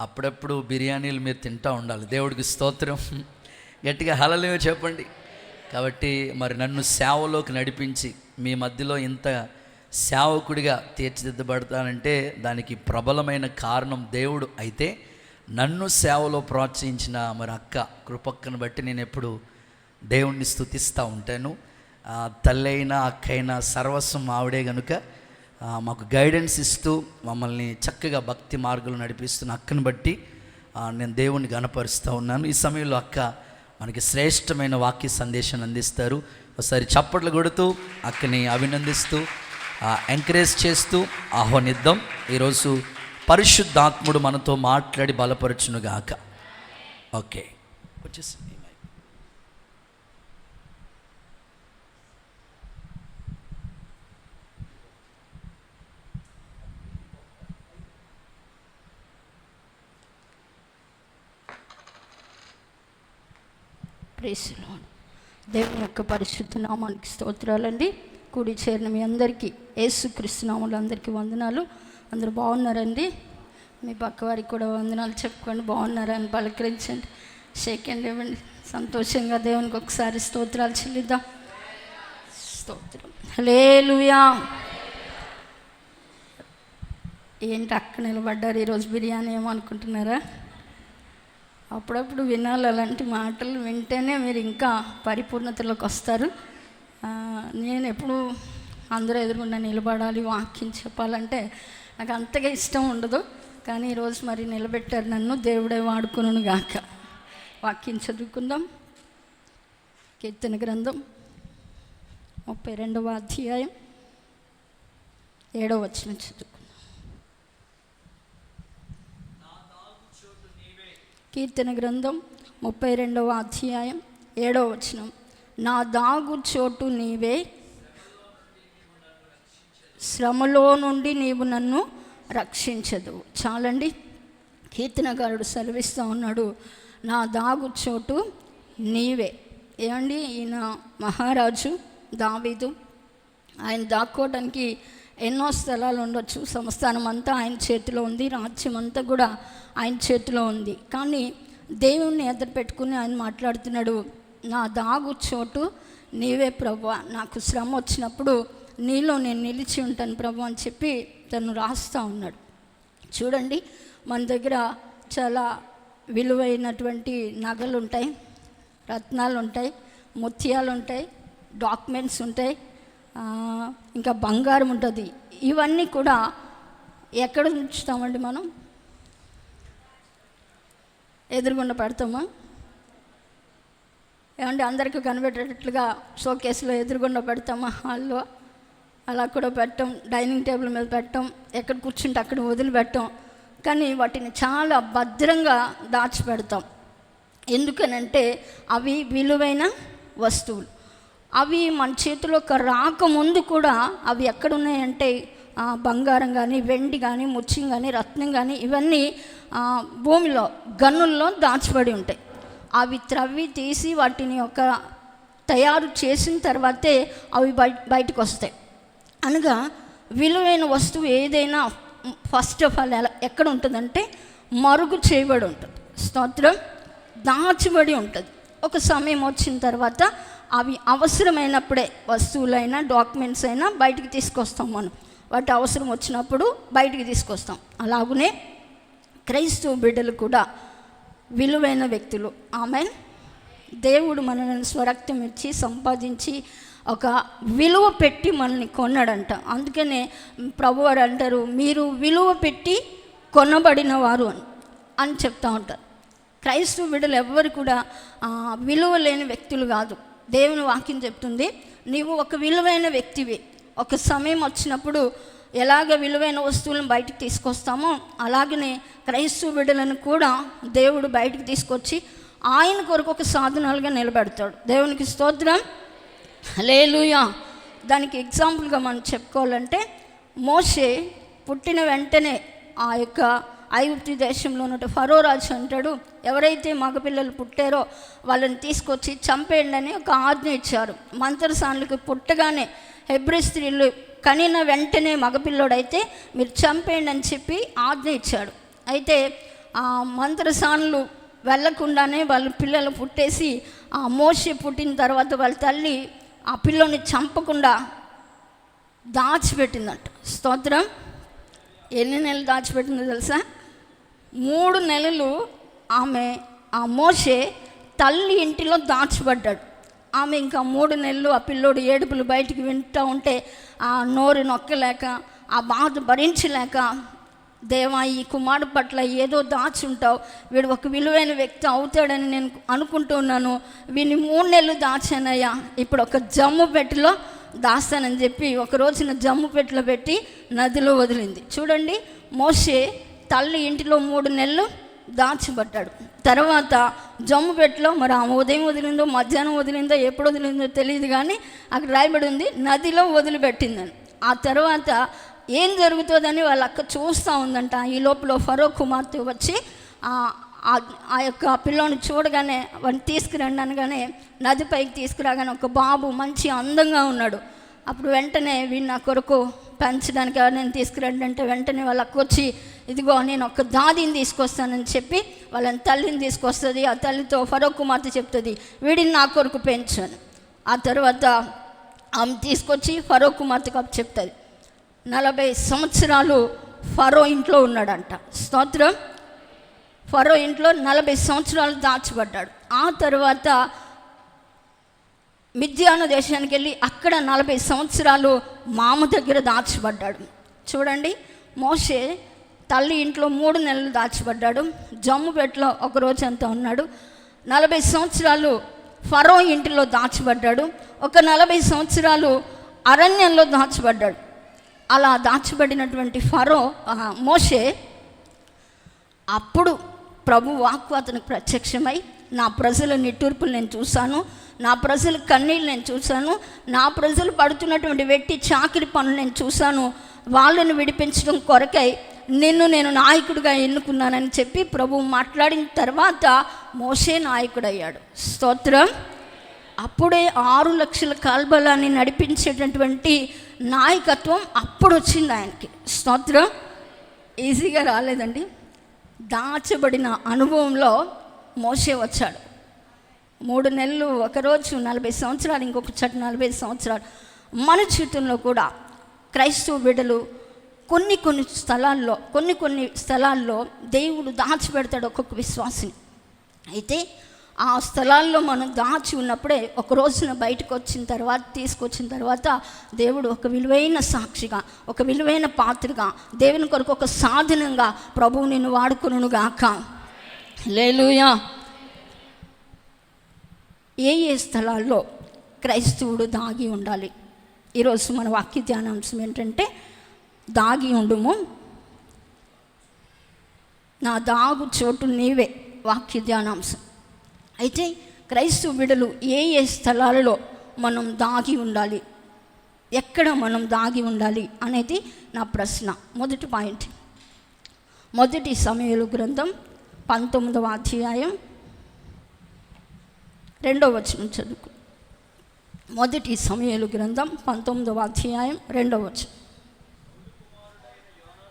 అప్పుడప్పుడు బిర్యానీలు మీరు తింటూ ఉండాలి. దేవుడికి స్తోత్రం. గట్టిగా హల్లెలూయా చెప్పండి. కాబట్టి మరి నన్ను సేవలోకి నడిపించి మీ మధ్యలో ఇంత సేవకుడిగా తీర్చిదిద్దబడతానంటే దానికి ప్రబలమైన కారణం దేవుడు. అయితే నన్ను సేవలో ప్రోత్సహించిన మరి అక్క కృపక్కను బట్టి నేను ఎప్పుడు దేవుణ్ణి స్తుతిస్తూ ఉంటాను. తల్లి అయినా అక్క అయినా సర్వస్వం ఆవిడే కనుక మాకు గైడెన్స్ ఇస్తూ మమ్మల్ని చక్కగా భక్తి మార్గంలో నడిపిస్తున్న అక్కను బట్టి నేను దేవుణ్ణి గణపరుస్తూ ఉన్నాను. ఈ సమయంలో అక్క మనకి శ్రేష్టమైన వాక్య సందేశాన్ని అందిస్తారు. ఒకసారి చప్పట్లు కొడుతూ అక్కని అభినందిస్తూ ఎంకరేజ్ చేస్తూ ఆహ్వానిద్దాం. ఈరోజు పరిశుద్ధాత్ముడు మనతో మాట్లాడి బలపరచునుగాక. ఓకే, వచ్చేసి ప్రైజ్ లార్డ్. దేవుని యొక్క పరిశుద్ధ నామానికి స్తోత్రాలండి. కూడి చేరిన మీ అందరికీ యేసుక్రీస్తు నామములో అందరికీ వందనాలు. అందరూ బాగున్నారండి? మీ పక్కవారికి కూడా వందనాలు చెప్పుకోండి. బాగున్నారని పలకరించండి, షేక్ హ్యాండ్ ఇవ్వండి. సంతోషంగా దేవునికి ఒకసారి స్తోత్రాలు చెల్లిద్దాం. స్తోత్రం, హల్లెలూయా. ఏంటి అక్క నిలబడ్డారు ఈరోజు? బిర్యానీ ఏమనుకుంటున్నారా? అప్పుడప్పుడు వినాలి, అలాంటి మాటలు వింటేనే మీరు ఇంకా పరిపూర్ణతలోకి వస్తారు. నేను ఎప్పుడు అందరూ ఎదురుగుండా నిలబడాలి, వాక్యం చెప్పాలంటే నాకు అంతగా ఇష్టం ఉండదు. కానీ ఈరోజు మరి నిలబెట్టారు నన్ను, దేవుడే వాడుకును గాక. వాక్యం చదువుకుందాం. కీర్తన గ్రంథం 32వ అధ్యాయం 7వ వచనం చదువుకుందాం. కీర్తన గ్రంథం 32వ అధ్యాయం 7వ వచనం. నా దాగు చోటు నీవే, శ్రమలో నుండి నీవు నన్ను రక్షించదు. చాలండి, కీర్తనకారుడు సెలవిస్తూ ఉన్నాడు, నా దాగు చోటు నీవే. ఏమండి, ఈయన మహారాజు దావీదు. ఆయన దాక్కోవడానికి ఎన్నో స్థలాలు ఉండొచ్చు. సంస్థానం అంతా ఆయన చేతిలో ఉంది, రాజ్యం అంతా కూడా ఆయన చేతిలో ఉంది. కానీ దేవుణ్ణి ఎదురు పెట్టుకుని ఆయన మాట్లాడుతున్నాడు, నా దాగు చోటు నీవే ప్రభువా, నాకు శ్రమ వచ్చినప్పుడు నీలో నేను నిలిచి ఉంటాను ప్రభు అని చెప్పి తను రాస్తూ ఉన్నాడు. చూడండి, మన దగ్గర చాలా విలువైనటువంటి నగలు ఉంటాయి, రత్నాలు ఉంటాయి, ముత్యాలు ఉంటాయి, డాక్యుమెంట్స్ ఉంటాయి, ఇంకా బంగారం ఉంటుంది. ఇవన్నీ కూడా ఎక్కడ ఉంచుతామండి? మనం ఎదురుగుండా పెడతామా? ఏమంటే అందరికీ కనిపెట్టేటట్లుగా షోకేస్లో ఎదురుగుండా పెడతామా? హాల్లో అలా కూడా పెట్టాం, డైనింగ్ టేబుల్ మీద పెట్టాం, ఎక్కడ కూర్చుంటే అక్కడ వదిలిపెట్టాం. కానీ వాటిని చాలా భద్రంగా దాచిపెడతాం. ఎందుకనంటే అవి విలువైన వస్తువులు. అవి మన చేతిలోకి రాకముందు కూడా అవి ఎక్కడున్నాయంటే బంగారం కానీ, వెండి కానీ, ముత్యం కానీ, రత్నం కానీ, ఇవన్నీ భూమిలో గనుల్లో దాచిపడి ఉంటాయి. అవి త్రవ్వి తీసి వాటిని ఒక తయారు చేసిన తర్వాతే అవి బయటకు వస్తాయి. అనగా విలువైన వస్తువు ఏదైనా ఫస్ట్ ఆఫ్ ఆల్ ఎక్కడ ఉంటుందంటే మరుగు చేయబడి ఉంటుంది. స్తోత్రం, దాచబడి ఉంటుంది. ఒక సమయం వచ్చిన తర్వాత అవి అవసరమైనప్పుడే వస్తువులైనా డాక్యుమెంట్స్ అయినా బయటికి తీసుకొస్తాం. మనం వాటి అవసరం వచ్చినప్పుడు బయటికి తీసుకొస్తాం. అలాగనే క్రైస్తవ బిడ్డలు కూడా విలువైన వ్యక్తులు. ఆమెన్. దేవుడు మనల్ని స్వరక్తం ఇచ్చి సంపాదించి ఒక విలువ పెట్టి మనల్ని కొన్నాడంట. అందుకనే ప్రభువారు అంటారు, మీరు విలువ పెట్టి కొనబడిన వారు అని చెప్తూ ఉంటారు. క్రైస్తవ బిడ్డలు ఎవ్వరు కూడా విలువ లేని వ్యక్తులు కాదు. దేవుని వాక్యం చెప్తుంది, నీవు ఒక విలువైన వ్యక్తివి. ఒక సమయం వచ్చినప్పుడు ఎలాగ విలువైన వస్తువులను బయటికి తీసుకొస్తామో అలాగనే క్రైస్తవ బిడ్డలను కూడా దేవుడు బయటికి తీసుకొచ్చి ఆయన కొరకు ఒక సాధనాలుగా నిలబెడతాడు. దేవునికి స్తోత్రం, హల్లెలూయా. దానికి ఎగ్జాంపుల్గా మనం చెప్పుకోవాలంటే, మోషే పుట్టిన వెంటనే ఆ యొక్క ఐగుప్తు దేశంలో ఉన్న ఫరో రాజు అంటాడు, ఎవరైతే మగపిల్లలు పుట్టారో వాళ్ళని తీసుకొచ్చి చంపేయండి అని ఒక ఆజ్ఞ ఇచ్చారు. మంత్రసానులకు పుట్టగానే హెబ్రీ స్త్రీలు కనిన వెంటనే మగపిల్లోడైతే మీరు చంపేయండి అని చెప్పి ఆజ్ఞ ఇచ్చాడు. అయితే ఆ మంత్రసానులు వెళ్ళకుండానే వాళ్ళ పిల్లలు పుట్టేసి ఆ మోషే పుట్టిన తర్వాత వాళ్ళ తల్లి ఆ పిల్లోని చంపకుండా దాచిపెట్టిందంట. స్తోత్రం. ఎన్ని నెలలు దాచిపెట్టిందో తెలుసా? 3 నెలలు ఆమె ఆ మోషే తల్లి ఇంటిలో దాచిపడ్డాడు. ఆమె ఇంకా 3 నెలలు ఆ పిల్లోడు ఏడుపులు బయటికి వింటూ ఉంటే ఆ నోరు నొక్కలేక, ఆ బాధ భరించలేక, దేవా ఈ కుమారుడు పట్ల ఏదో దాచి ఉంటావు, వీడు ఒక విలువైన వ్యక్తి అవుతాడని నేను అనుకుంటున్నాను, వీడిని 3 నెలలు దాచానయ్యా, ఇప్పుడు ఒక జమ్ము పెట్టిలో దాస్తానని చెప్పి ఒక రోజున జమ్ము పెట్టిలో పెట్టి నదిలో వదిలింది. చూడండి, మోషే తల్లి ఇంటిలో 3 నెలలు దాచిపడ్డాడు. తర్వాత జమ్ము పెట్టిలో మరి ఆమె ఉదయం వదిలిందో మధ్యాహ్నం వదిలిందో ఎప్పుడు వదిలిందో తెలియదు, కానీ అక్కడ రాయబడి ఉంది నదిలో వదిలిపెట్టిందని. ఆ తర్వాత ఏం జరుగుతుందని వాళ్ళ అక్క చూస్తూ ఉందంట. ఈ లోపల ఫరో కుమార్తె వచ్చి ఆ యొక్క పిల్లోని చూడగానే వాడిని తీసుకురండి అనగానే నదిపైకి తీసుకురాగానే ఒక బాబు మంచి అందంగా ఉన్నాడు. అప్పుడు వెంటనే వీడిని నా కొరకు పెంచడానికి నేను తీసుకురండి అంటే వెంటనే వాళ్ళకి వచ్చి, ఇదిగో నేను ఒక దాదిని తీసుకొస్తానని చెప్పి వాళ్ళని తల్లిని తీసుకొస్తుంది. ఆ తల్లితో ఫరో కుమార్తె చెప్తుంది, వీడిని నా కొరకు పెంచాను. ఆ తర్వాత ఆమె తీసుకొచ్చి ఫరో కుమార్తెకు అప్పు చెప్తుంది. 40 సంవత్సరాలు ఫరో ఇంట్లో ఉన్నాడంట. స్తోత్రం. ఫరో ఇంట్లో 40 సంవత్సరాలు దాచిపడ్డాడు. ఆ తర్వాత మిద్యాను దేశానికి వెళ్ళి అక్కడ 40 సంవత్సరాలు మామ దగ్గర దాచిపడ్డాడు. చూడండి, మోషే తల్లి ఇంట్లో 3 నెలలు దాచిపడ్డాడు, జమ్ముపేటలో ఒక రోజు అంతా ఉన్నాడు. 40 సంవత్సరాలు ఫరో ఇంటిలో దాచిపడ్డాడు, ఒక 40 సంవత్సరాలు అరణ్యంలో దాచిపడ్డాడు. అలా దాచిపడినటువంటి ఫరో మోషే అప్పుడు ప్రభు వాక్కు అతనికి ప్రత్యక్షమై, నా ప్రజల నిట్టూర్పులు నేను చూశాను, నా ప్రజల కన్నీళ్ళు నేను చూశాను, నా ప్రజలు పడుతున్నటువంటి వెట్టి చాకిరి పనులు నేను చూశాను, వాళ్ళని విడిపించడం కొరకై నిన్ను నేను నాయకుడిగా ఎన్నుకున్నానని చెప్పి ప్రభు మాట్లాడిన తర్వాత మోషే నాయకుడయ్యాడు. స్తోత్రం. అప్పుడే 6 లక్షల కాల్బలాన్ని నడిపించేటటువంటి నాయకత్వం అప్పుడు వచ్చింది ఆయనకి. స్తోత్రం. ఈజీగా రాలేదండి. దాచబడిన అనుభవంలో మోషే వచ్చాడు. 3 నెలలు ఒకరోజు 40 సంవత్సరాలు, ఇంకొక చోట 40 సంవత్సరాలు. మన జీవితంలో కూడా క్రైస్తవ బిడ్డలు కొన్ని స్థలాల్లో దేవుడు దాచిపెడతాడు ఒక్కొక్క విశ్వాసిని. అయితే ఆ స్థలాల్లో మనం దాచి ఉన్నప్పుడే ఒక రోజున బయటకు వచ్చిన తర్వాత, తీసుకొచ్చిన తర్వాత దేవుడు ఒక విలువైన సాక్షిగా, ఒక విలువైన పాత్రగా, దేవుని కొరకు ఒక సాధనంగా ప్రభువు నిన్ను వాడుకొనును గాక. హల్లెలూయా. ఏ స్థలాల్లో క్రైస్తవుడు దాగి ఉండాలి? ఈరోజు మన వాక్య ధ్యానాంశం ఏంటంటే, దాగి ఉండుము, నా దాగు చోటు నీవే వాక్య ధ్యానాంశం. అయితే క్రైస్తవ బిడ్డలు ఏ స్థలాలలో మనం దాగి ఉండాలి, ఎక్కడ మనం దాగి ఉండాలి అనేది నా ప్రశ్న. మొదటి పాయింట్, 1 సమూయేలు గ్రంథం 19వ అధ్యాయం 2వ వచనం చదువుకు. 1 సమూయేలు గ్రంథం 19వ అధ్యాయం 2వ వచనం.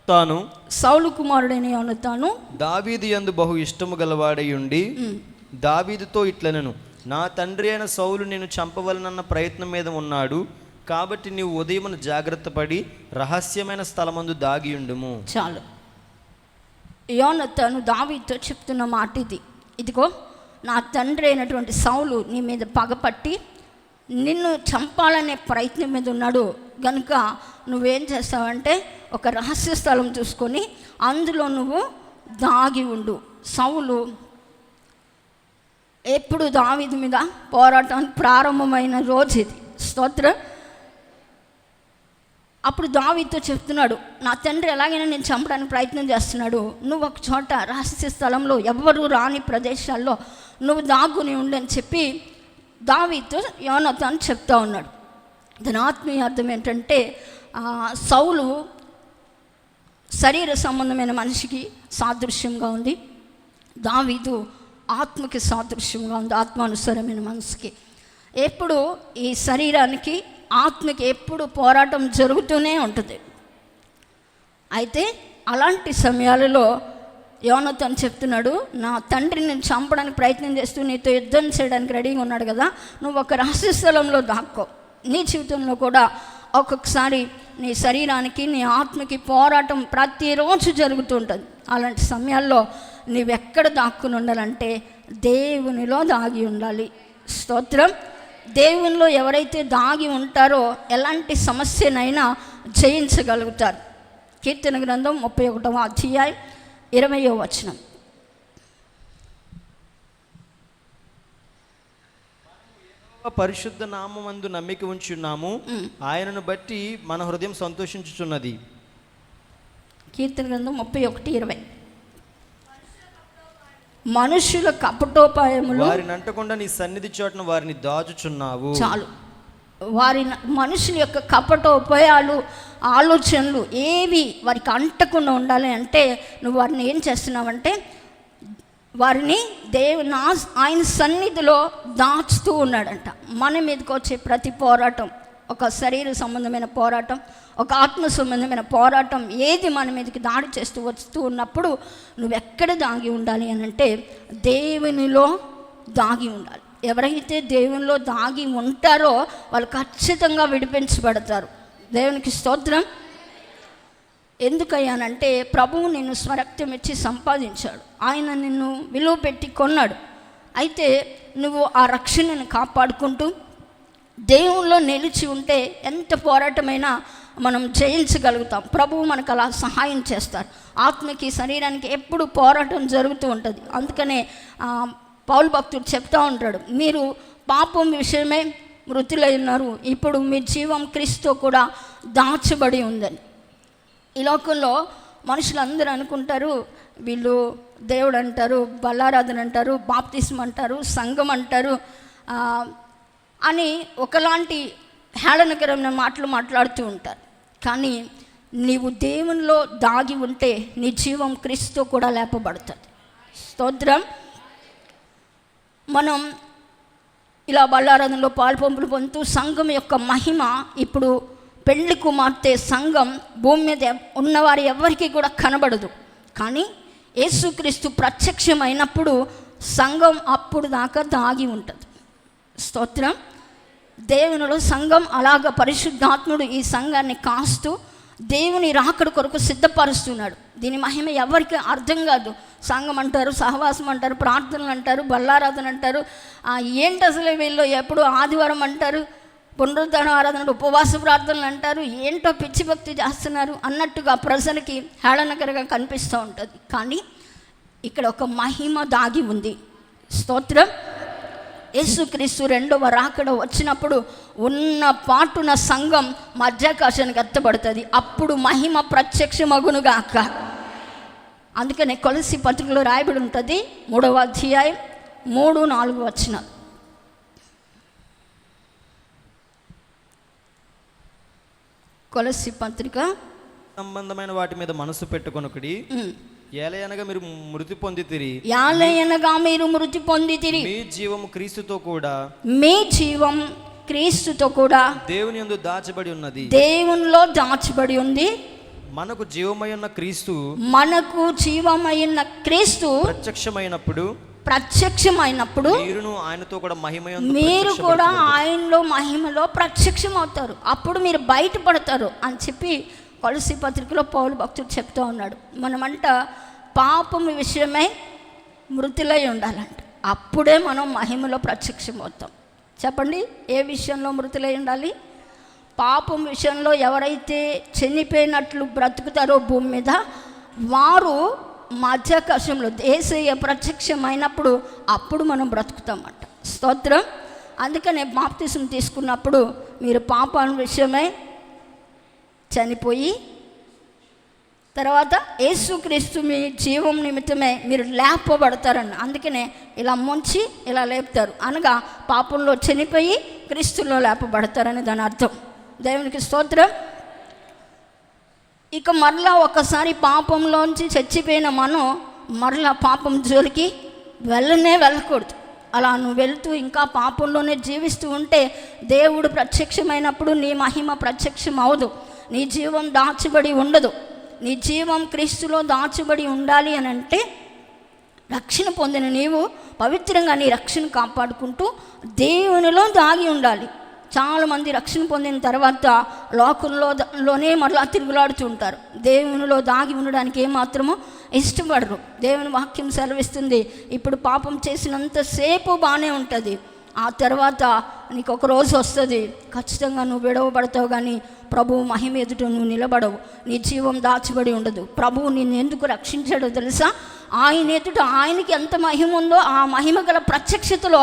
తాను సౌలు కుమారుడైన యోనాతాను దావీదు యందు బహు ఇష్టము గలవాడై ఉండి దావీదుతో ఇట్లనెను, నా తండ్రి అయిన సౌలు నేను చంపవలనన్న ప్రయత్నం మీద ఉన్నాడు, కాబట్టి నీవు ఉదయమున జాగ్రత్త పడి రహస్యమైన స్థలమందు దాగి ఉండుము. చాలు. యోనాతాను దావీదుతో చెప్తున్న మాట ఇది. ఇదిగో, నా తండ్రి అయినటువంటి సౌలు నీ మీద పగపట్టి నిన్ను చంపాలనే ప్రయత్నం మీద ఉన్నాడు గనుక నువ్వేం చేస్తావంటే ఒక రహస్య స్థలం చూసుకొని అందులో నువ్వు దాగి ఉండు. సౌలు ఎప్పుడు దావీదు మీద పోరాటానికి ప్రారంభమైన రోజు ఇది. స్తోత్రం. అప్పుడు దావీదుతో చెప్తున్నాడు, నా తండ్రి ఎలాగైనా నేను చంపడానికి ప్రయత్నం చేస్తున్నాడు, నువ్వు ఒక చోట రహస్య స్థలంలో ఎవ్వరూ రాని ప్రదేశాల్లో నువ్వు దాగుని ఉండని చెప్పి దావీదుతో యోనాతాను చెప్తా ఉన్నాడు. దాని ఆత్మీయ అర్థం ఏంటంటే, సౌలు శరీర సంబంధమైన మనిషికి సాదృశ్యంగా ఉంది, దావీదు ఆత్మకి సాదృశ్యంగా ఉంది, ఆత్మానుసారమైన మనసుకి. ఎప్పుడు ఈ శరీరానికి ఆత్మకి ఎప్పుడు పోరాటం జరుగుతూనే ఉంటుంది. అయితే అలాంటి సమయాలలో యోనాతాను చెప్తున్నాడు, నా తండ్రి నేను చంపడానికి ప్రయత్నం చేస్తూ నీతో యుద్ధం చేయడానికి రెడీగా ఉన్నాడు కదా, నువ్వు ఒక రహస్య స్థలంలో దాక్కో. నీ జీవితంలో కూడా ఒక్కొక్కసారి నీ శరీరానికి నీ ఆత్మకి పోరాటం ప్రతిరోజు జరుగుతూ ఉంటుంది. అలాంటి సమయాల్లో నీవెక్కడ దాక్కుని ఉండాలంటే దేవునిలో దాగి ఉండాలి. స్తోత్రం. దేవునిలో ఎవరైతే దాగి ఉంటారో ఎలాంటి సమస్యనైనా జయించగలుగుతారు. కీర్తన గ్రంథం 31వ అధ్యాయం 20వ వచనం. పరిశుద్ధ నామమందు నమ్మిక ఉంచున్నాము, ఆయనను బట్టి మన హృదయం సంతోషించుచున్నది. కీర్తన గ్రంథం 31:20. మనుషుల కపటోపాయములు వారిని అంటకుండా నీ సన్నిధి చోటున వారిని దాచుచున్నావు. చాలు. మనుషుల యొక్క కపటోపాయాలు, ఆలోచనలు ఏవి వారికి అంటకుండా ఉండాలి అంటే నువ్వు వారిని ఏం చేస్తున్నావంటే వారిని ఆయన సన్నిధిలో దాచుతూ ఉన్నాడంట. మన మీదకి వచ్చే ప్రతి పోరాటం, ఒక శరీర సంబంధమైన పోరాటం, ఒక ఆత్మ సంబంధమైన పోరాటం, ఏది మన మీదకి దాడి చేస్తూ వస్తూ ఉన్నప్పుడు నువ్వెక్కడ దాగి ఉండాలి అని అంటే దేవునిలో దాగి ఉండాలి. ఎవరైతే దేవునిలో దాగి ఉంటారో వాళ్ళు ఖచ్చితంగా విడిపించబడతారు. దేవునికి స్తోత్రం. ఎందుకయ్యానంటే ప్రభువు నిన్ను స్వరక్తం ఇచ్చి సంపాదించాడు, ఆయన నిన్ను విలువ పెట్టి కొన్నాడు. అయితే నువ్వు ఆ రక్షణను కాపాడుకుంటూ దేవునిలో నిలిచి ఉంటే ఎంత పోరాటమైనా మనం జయించగలుగుతాం. ప్రభువు మనకు అలా సహాయం చేస్తారు. ఆత్మకి శరీరానికి ఎప్పుడు పోరాటం జరుగుతూ ఉంటుంది. అందుకనే పౌలు భక్తుడు చెప్తూ ఉంటాడు, మీరు పాపం విషయమే మృతులై ఉన్నారు, ఇప్పుడు మీ జీవం క్రీస్తుతో కూడా దాచబడి ఉందని. ఈ లోకంలో మనుషులందరూ అనుకుంటారు, వీళ్ళు దేవుడు అంటారు, బల్లారాధన అంటారు, బాప్తిస్మ అంటారు, సంఘం అంటారు అని ఒకలాంటి హేళనకరమైన మాటలు మాట్లాడుతూ ఉంటారు. కానీ నీవు దేవునిలో దాగి ఉంటే నీ జీవం క్రీస్తుతో కూడా లేపబడుతుంది. స్తోత్రం. మనం ఇలా బల్లారాధనలో పాల్పంపులు పొందుతూ సంఘం యొక్క మహిమ, ఇప్పుడు పెళ్లి కుమార్తె సంఘం భూమి మీద ఉన్నవారు ఎవరికి కూడా కనబడదు. కానీ యేసుక్రీస్తు ప్రత్యక్షమైనప్పుడు సంఘం అప్పుడు దాకా దాగి ఉంటుంది. స్తోత్రం. దేవునిలో సంఘం అలాగ పరిశుద్ధాత్ముడు ఈ సంఘాన్ని కాస్తూ దేవుని రాకడ కొరకు సిద్ధపరుస్తున్నాడు. దీని మహిమ ఎవరికి అర్థం కాదు. సంఘం అంటారు, సహవాసం అంటారు, ప్రార్థనలు అంటారు, బల్లారాధన అంటారు, ఏంటి అసలు వీళ్ళు ఎప్పుడు ఆదివారం అంటారు, పునరుద్ధరణ ఆరాధన, ఉపవాస ప్రార్థనలు అంటారు, ఏంటో పిచ్చి భక్తి చేస్తున్నారు అన్నట్టుగా ప్రజలకి హేళనకరంగా కనిపిస్తూ ఉంటుంది. కానీ ఇక్కడ ఒక మహిమ దాగి ఉంది. స్తోత్రం. యేసుక్రీస్తు రెండవ రాకడ వచ్చినప్పుడు ఉన్న పాటున సంఘం మధ్యాకాశానికి ఎత్తబడుతుంది. అప్పుడు మహిమ ప్రత్యక్షమగునుగాక. అందుకనే కొలస్సీ పత్రికలో రాయబడి ఉంటుంది, 3వ అధ్యాయం 3-4 వచనాలు. కొలస్సీ పత్రిక. సంబంధమైన వాటి మీద మనసు పెట్టుకొనుకుడి, ఏలయనగా మీరు మృతి పొందితిరి, యాలయనగా మీరు మృతి పొందితిరి, మీ జీవము క్రీస్తుతో కూడా, మీ జీవం క్రీస్తుతో కూడా దేవుని యందు దాచబడి ఉన్నది. దేవునిలో దాచబడి ఉంది. మనకు జీవమైన క్రీస్తు, మనకు జీవమైన క్రీస్తు ప్రత్యక్షమైనప్పుడు మీరును ఆయనతో కూడా మహిమయందు, మీరు కూడా ఆయనలో మహిమలో ప్రత్యక్షమవుతారు. అప్పుడు మీరు బయటపడతారు అని చెప్పి కొలస్సీ పత్రికలో పౌలు భక్తుడు చెప్తూ ఉన్నాడు. మనమంట పాపం విషయమై మృతులై ఉండాలంట, అప్పుడే మనం మహిమలో ప్రత్యక్షమవుతాం. చెప్పండి, ఏ విషయంలో మృతులై ఉండాలి? పాపం విషయంలో ఎవరైతే చనిపోయినట్లు బ్రతుకుతారో భూమి మీద, వారు మధ్యాకాశంలో యేసయ్య ప్రత్యక్షమైనప్పుడు అప్పుడు మనం బ్రతుకుతామంట. స్తోత్రం. అందుకనే బాప్తిసం తీసుకున్నప్పుడు మీరు పాపం విషయమై చనిపోయి తర్వాత యేసుక్రీస్తు మీ జీవం నిమిత్తమే మీరు లేపబడతారని. అందుకనే ఇలా ముంచి ఇలా లేపుతారు, అనగా పాపంలో చనిపోయి క్రీస్తులో లేపబడతారని దాని అర్థం. దేవునికి స్తోత్రం. ఇక మరలా ఒకసారి పాపంలోంచి చచ్చిపోయిన మనం మరలా పాపం జోలికి వెళ్ళకూడదు. అలా నువ్వు వెళుతూ ఇంకా పాపంలోనే జీవిస్తూ ఉంటే దేవుడు ప్రత్యక్షమైనప్పుడు నీ మహిమ ప్రత్యక్షం అవదు, నీ జీవం దాచబడి ఉండదు, నీ జీవం క్రీస్తులో దాచబడి ఉండాలి అని అంటే రక్షణ పొందిన నీవు పవిత్రంగా నీ రక్షణ కాపాడుకుంటూ దేవునిలో దాగి ఉండాలి. చాలామంది రక్షణ పొందిన తర్వాత లోకంలోనే మరలా తిరుగులాడుతూ ఉంటారు. దేవునిలో దాగి ఉండడానికి ఏమాత్రమో ఇష్టపడరు. దేవుని వాక్యం సెలవిస్తుంది, ఇప్పుడు పాపం చేసినంతసేపు బాగానే ఉంటుంది, ఆ తర్వాత నీకు ఒక రోజు వస్తుంది, ఖచ్చితంగా నువ్వు విడవబడతావు, కానీ ప్రభువు మహిమ ఎదుట నువ్వు నిలబడవు, నీ జీవం దాచబడి ఉండదు. ప్రభువు నిన్ను ఎందుకు రక్షించాడో తెలుసా? ఆయన ఎదుట ఆయనకి ఎంత మహిమ ఉందో ఆ మహిమ గల ప్రత్యక్షతలో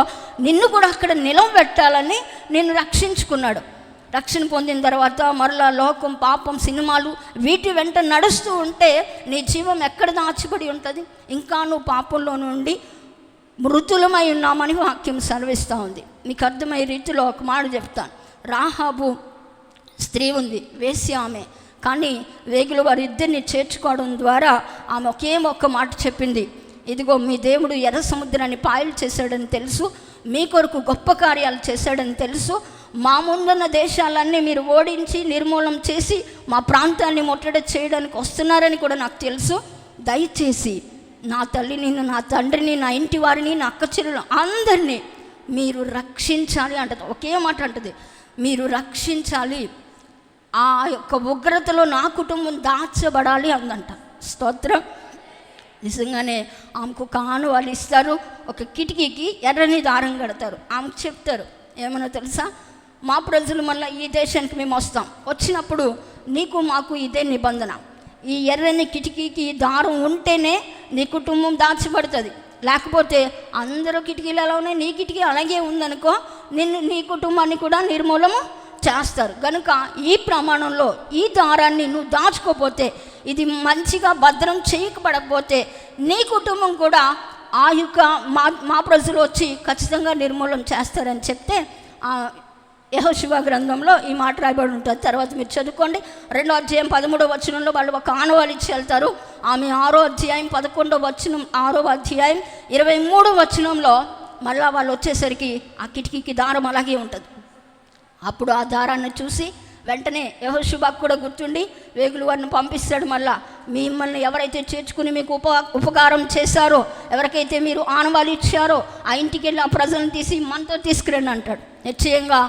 నిన్ను కూడా అక్కడ నిలవబెట్టాలని నిన్ను రక్షించుకున్నాడు. రక్షణ పొందిన తర్వాత మరలా లోకం, పాపం, సినిమాలు వీటి వెంట నడుస్తూ ఉంటే నీ జీవం ఎక్కడ దాచబడి ఉంటుంది? ఇంకా నువ్వు పాపంలో నుండి మృతులమై ఉన్నామని వాక్యం సెలవిస్తూ ఉంది. మీకు అర్థమయ్యే రీతిలో ఒక మాట చెప్తాను. రాహాబు స్త్రీ ఉంది, వేశ్య ఆమె. కానీ వేగులు వారి ఇద్దరిని చేర్చుకోవడం ద్వారా ఆమె ఒక్క మాట చెప్పింది, ఇదిగో మీ దేవుడు ఎర్ర సముద్రాన్ని పాయలు చేశాడని తెలుసు, మీ కొరకు గొప్ప కార్యాలు చేశాడని తెలుసు, మా ముందున్న దేశాలన్నీ మీరు ఓడించి నిర్మూలన చేసి మా ప్రాంతాన్ని ముట్టడి చేయడానికి వస్తున్నారని కూడా నాకు తెలుసు. దయచేసి నా తల్లిని, నా తండ్రిని, నా ఇంటి వారిని, నా అక్క చెల్లెలు అందరినీ మీరు రక్షించాలి అంటది. ఒకే మాట అంటది, మీరు రక్షించాలి, ఆ యొక్క ఉగ్రతలో నా కుటుంబం దాచబడాలి అందంట. స్తోత్రం. నిజంగానే ఆమెకు కానువాళ్ళు ఇస్తారు, ఒక కిటికీకి ఎర్రని దారం కడతారు. ఆమెకు చెప్తారు ఏమన్నా తెలుసా, మా ప్రజలు మళ్ళీ ఈ దేశానికి మేము వస్తాం, వచ్చినప్పుడు నీకు మాకు ఇదే నిబంధన, ఈ ఎర్రని కిటికీకి దారం ఉంటేనే నీ కుటుంబం దాచబడుతుంది, లేకపోతే అందరూ కిటికీలు ఎలా ఉన్నాయి, నీ కిటికీ అలాగే ఉందనుకో, నీ కుటుంబాన్ని కూడా నిర్మూలన చేస్తారు. కనుక ఈ ప్రమాణంలో ఈ దారాన్ని నువ్వు దాచుకోపోతే, ఇది మంచిగా భద్రం చేయకపోతే నీ కుటుంబం కూడా ఆ యొక్క మా ప్రజలు వచ్చి ఖచ్చితంగా నిర్మూలన చేస్తారని చెప్తే యెహోషువ గ్రంథంలో ఈ మాట రాయబడి ఉంటుంది. తర్వాత మీరు చదువుకోండి. 2వ అధ్యాయం 13వ వచనంలో వాళ్ళు ఒక ఆనవాళ్ళు ఇచ్చి వెళ్తారు. ఆమె 6వ అధ్యాయం 11వ వచనం, 6వ అధ్యాయం 23వ వచనంలో మళ్ళీ వాళ్ళు వచ్చేసరికి ఆ కిటికీకి దారం అలాగే ఉంటుంది. అప్పుడు ఆ దారాన్ని చూసి వెంటనే యెహోషువకు కూడా గుర్తుండి వేగులు వారిని పంపిస్తాడు. మళ్ళా మిమ్మల్ని ఎవరైతే చేర్చుకుని మీకు ఉపకారం చేశారో, ఎవరికైతే మీరు ఆనవాళ్ళు ఇచ్చారో ఆ ఇంటికి వెళ్ళి ఆ ప్రజలను తీసి మనతో తీసుకురండి అంటాడు. నిశ్చయంగా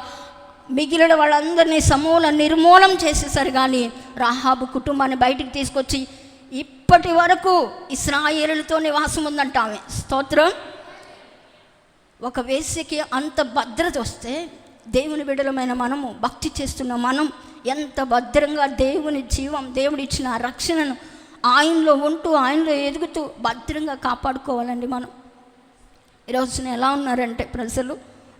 మిగిలిన వాళ్ళందరినీ సమూల నిర్మూలం చేసేసారు. కానీ రాహాబు కుటుంబాన్ని బయటికి తీసుకొచ్చి ఇప్పటి వరకు ఇశ్రాయేలులతో నివాసం ఉందంట ఆమె. స్తోత్రం. ఒక వేశ్యకి అంత భద్రత వస్తే దేవుని బిడ్డలమైన మనము, భక్తి చేస్తున్న మనం ఎంత భద్రంగా దేవుని జీవం, దేవుడు ఇచ్చిన రక్షణను ఆయనలో ఉంటూ ఆయనలో ఎదుగుతూ భద్రంగా కాపాడుకోవాలండి. మనం ఈరోజున ఎలా ఉన్నారంటే ప్రజలు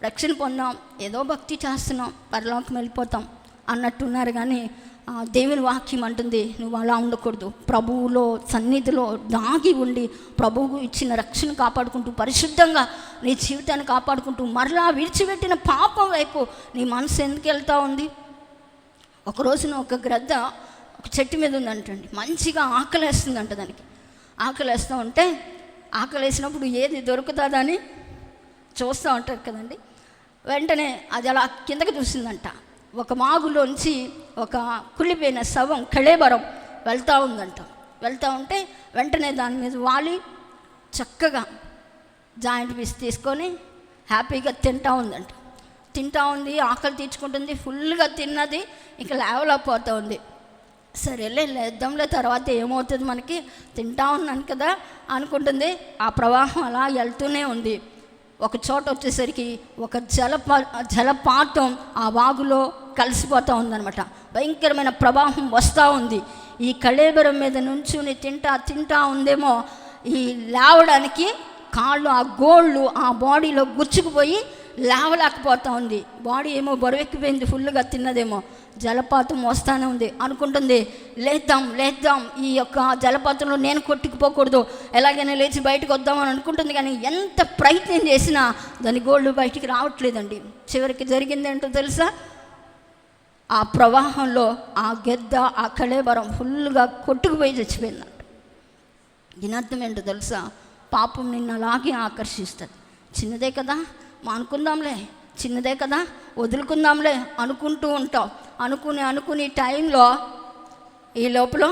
రక్షణ పొందాం, ఏదో భక్తి చేస్తున్నాం, పరలోకం వెళ్ళిపోతాం అన్నట్టున్నారు. కానీ దేవుని వాక్యం అంటుంది నువ్వు అలా ఉండకూడదు. ప్రభువులో సన్నిధిలో దాగి ఉండి ప్రభువు ఇచ్చిన రక్షణ కాపాడుకుంటూ పరిశుద్ధంగా నీ జీవితాన్ని కాపాడుకుంటూ మరలా విడిచిపెట్టిన పాపం వైపు నీ మనసు ఎందుకు వెళ్తూ ఉంది? ఒక రోజున ఒక గ్రద్ద ఒక చెట్టు మీద ఉందంటండి, మంచిగా ఆకలేస్తుందంట. దానికి ఆకలేస్తూ ఉంటే ఆకలేసినప్పుడు ఏది దొరుకుతుందని చూస్తూ ఉంటారు కదండి. వెంటనే అది అలా కిందకి చూసిందంట. ఒక మాగులోంచి ఒక కుళ్ళిపోయిన శవం, కళేబరం వెళ్తూ ఉందంట. వెళ్తూ ఉంటే వెంటనే దాని మీద వాలి చక్కగా జాయింట్ పీస్ తీసుకొని హ్యాపీగా తింటూ ఉందంట. తింటూ ఉంది, ఆకలి తీర్చుకుంటుంది, ఫుల్గా తిన్నది, ఇంకా లేవలేకపోతూ ఉంది. సరేలే లేద్దాంలే, తర్వాత ఏమవుతుంది మనకి, తింటా ఉన్నాను కదా అనుకుంటుంది. ఆ ప్రవాహం అలా వెళ్తూనే ఉంది. ఒక చోట వచ్చేసరికి ఒక జలపాతం ఆ వాగులో కలిసిపోతూ ఉందన్నమాట. భయంకరమైన ప్రవాహం వస్తూ ఉంది. ఈ కళేబరం మీద నుంచుని తింటా ఉందేమో, ఈ లేవడానికి కాళ్ళు, ఆ గోళ్ళు ఆ బాడీలో గుచ్చుకుపోయి లేవలేకపోతూ ఉంది. బాడీ ఏమో బరువెక్కిపోయింది, ఫుల్గా తిన్నదేమో. జలపాతం వస్తూనే ఉంది. అనుకుంటుంది లేద్దాం, ఈ యొక్క జలపాతంలో నేను కొట్టుకుపోకూడదు, ఎలాగైనా లేచి బయటకు వద్దామని అనుకుంటుంది. కానీ ఎంత ప్రయత్నం చేసినా దాని గోళ్ళు బయటికి రావట్లేదండి. చివరికి జరిగింది ఏంటో తెలుసా? ఆ ప్రవాహంలో ఆ గెద్ద, ఆ కళేబరం ఫుల్గా కొట్టుకుపోయి చచ్చిపోయిందంట. దీని అర్థం ఏంటో తెలుసా? పాపం నిన్ను అలాగే ఆకర్షిస్తుంది. చిన్నదే కదా అనుకుందాంలే, చిన్నదే కదా వదులుకుందాంలే అనుకుంటూ ఉంటాం. అనుకుని టైంలో ఈ లోపల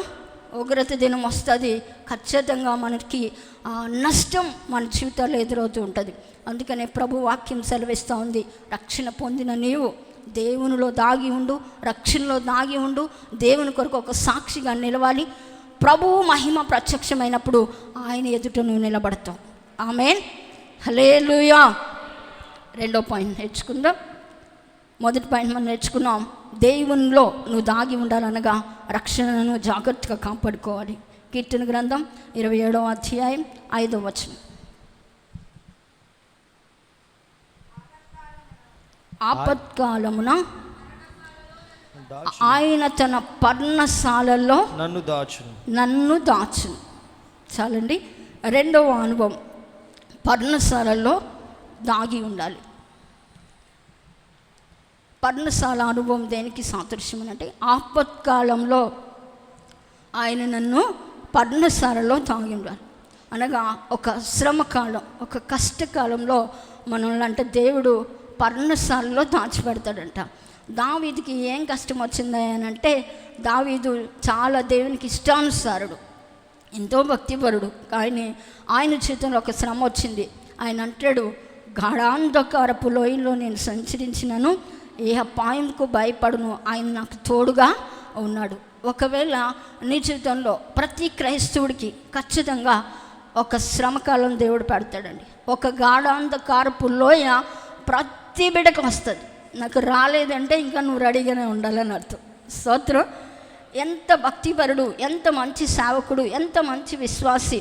ఉగ్రత దినం వస్తుంది, ఖచ్చితంగా మనకి నష్టం మన జీవితాల్లో ఎదురవుతూ ఉంటుంది. అందుకనే ప్రభు వాక్యం సెలవిస్తూ ఉంది, రక్షణ పొందిన నీవు దేవునిలో దాగి ఉండు, రక్షణలో దాగి ఉండు, దేవుని కొరకు ఒక సాక్షిగా నిలవాలి. ప్రభువు మహిమ ప్రత్యక్షమైనప్పుడు ఆయన ఎదుట నువ్వు నిలబడతావు. ఆమేన్, హల్లెలూయా. రెండో పాయింట్ నేర్చుకుందాం. మొదటి పాయింట్ మనం నేర్చుకున్నాం, దేవునిలో నువ్వు దాగి ఉండాలనగా రక్షణను జాగ్రత్తగా కాపాడుకోవాలి. కీర్తన గ్రంథం 27వ అధ్యాయం 5వ వచనం. ఆపత్కాలమున ఆయన తన పర్ణశాలలో నన్ను దాచును. చాలండి. రెండవ అనుభవం, పర్ణశాలలో దాగి ఉండాలి. పర్ణశాల అనుభవం దేనికి సాదృశ్యం అంటే, ఆపత్కాలంలో ఆయన నన్ను పర్ణశాలలో దాగి ఉండాలి అనగా ఒక శ్రమకాలం, ఒక కష్టకాలంలో మనల్ని అంటే దేవుడు పర్ణశాలలో దాచిపెడతాడంట. దావీదుకి ఏం కష్టం వచ్చింది అని అంటే, దావీదు చాలా దేవునికి ఇష్టానుసారుడు, ఎంతో భక్తిపరుడు. కానీ ఆయన చేతిలో ఒక శ్రమ వచ్చింది. ఆయన అంటాడు, గాఢాంధకారపు లోయలో నేను సంచరించినను ఏ అపాయంకు భయపడును, ఆయన నాకు తోడుగా ఉన్నాడు. ఒకవేళ నీ జీవితంలో ప్రతి క్రైస్తవుడికి ఖచ్చితంగా ఒక శ్రమకాలం దేవుడు పెడతాడండి. ఒక గాఢాంధకారపు లోయ ప్రతి బిడ్డకు వస్తుంది. నాకు రాలేదంటే ఇంకా నువ్వు రెడీగానే ఉండాలని అర్థం. స్తోత్రం. ఎంత భక్తిపరుడు, ఎంత మంచి సేవకుడు, ఎంత మంచి విశ్వాసి,